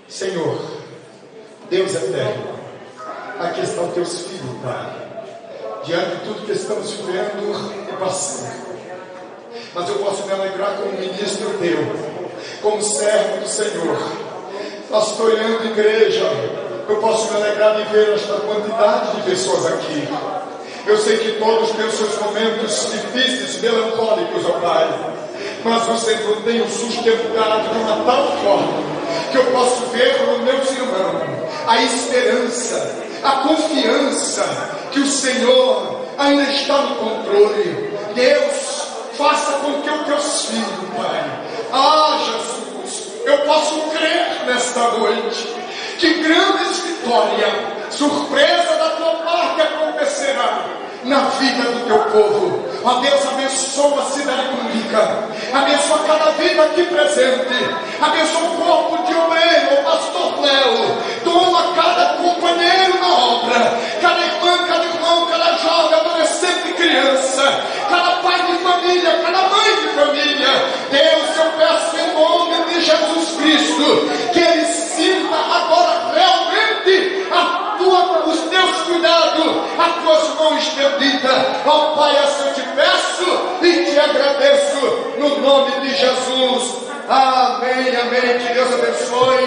Senhor, Deus eterno, aqui estão teus filhos, Pai, diante de tudo que estamos vivendo e passando. Mas eu posso me alegrar como ministro teu, como servo do Senhor, pastoreando igreja. Eu posso me alegrar de ver esta quantidade de pessoas aqui. Eu sei que todos têm os seus momentos difíceis, melancólicos, ó Pai, mas o Senhor tem o sustentado de uma tal forma que eu posso ver nos meus irmãos a esperança, a confiança que o Senhor ainda está no controle. Deus, faça com que os teus filhos, Pai, Jesus, eu posso crer nesta noite que grandes vitórias, surpresa da tua parte acontecerá na vida do teu povo. Ó Deus, abençoa a cidade pública, abençoa cada vida aqui presente, abençoa o corpo de obreiro, o pastor Léo, toma cada companheiro na obra, cada irmã, cada irmão, cada jovem, adolescente e criança, cada pai de família, cada mãe de família. Deus, eu peço em nome de Jesus Cristo que ele sinta agora realmente os teus cuidados, as tuas mãos estendidas. Ó Pai, assim eu te peço e te agradeço no nome de Jesus. Amém, amém. Que Deus abençoe,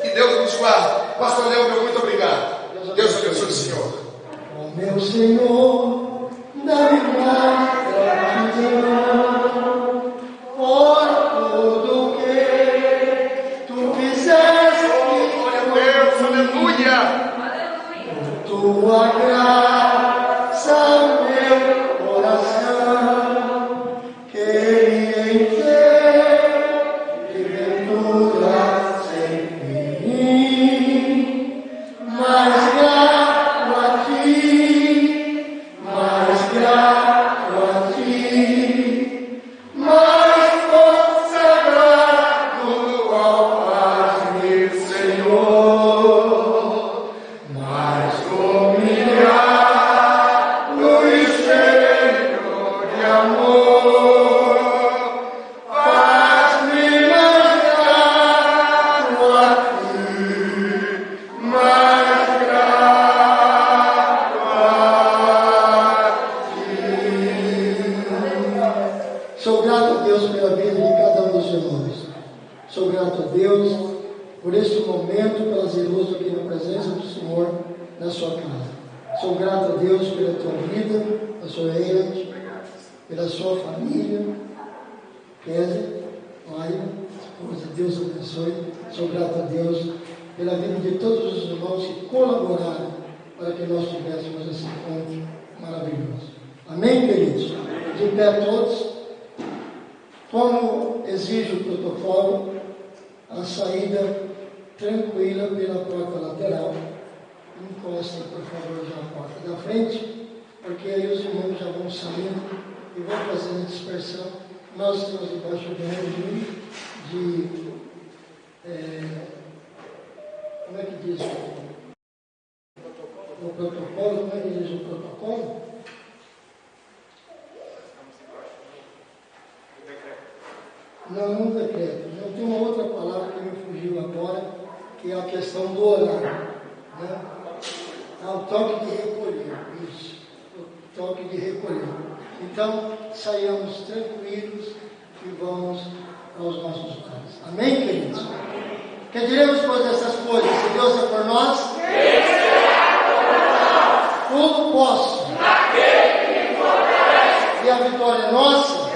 que Deus nos guarde. Pastor Léo, muito obrigado. Deus abençoe o Senhor. Oh, meu Senhor, dá-me mais gratidão por tudo que tu fizeste. Glória a Deus, aleluia. Tua graça grato a Deus por este momento prazeroso aqui na presença do Senhor na sua casa. Sou grato a Deus pela tua vida, pastor Eilert, pela sua família, Kézia, Laila, esposa, Deus abençoe. Sou grato a Deus pela vida de todos os irmãos que colaboraram para que nós tivéssemos esse encontro maravilhoso. Amém, queridos? De pé todos. Como exige o protocolo, a saída tranquila pela porta lateral. Encostem, por favor, já a porta da frente, porque aí os irmãos já vão saindo e vão fazendo a dispersão. Nós estamos debaixo de um regime de como é que diz o protocolo? Como é que diz o protocolo? Não decreto. Não tem uma outra palavra que me fugiu agora, que é a questão do horário. Né? O toque de recolher. Isso. O toque de recolher. Então, saiamos tranquilos e vamos aos nossos lares. Amém, queridos? Que diremos depois dessas coisas? Se Deus é por nós, tudo posso. E a vitória é nossa.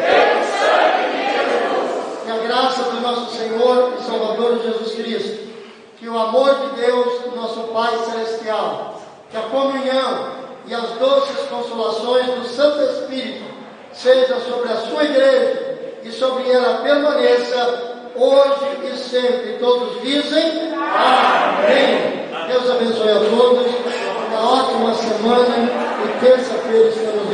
Que a graça do nosso Senhor e Salvador Jesus Cristo, que o amor de Deus, nosso Pai Celestial, que a comunhão e as doces consolações do Santo Espírito seja sobre a sua igreja e sobre ela permaneça hoje e sempre. Todos dizem amém. Deus abençoe a todos. Uma ótima semana e terça-feira estamos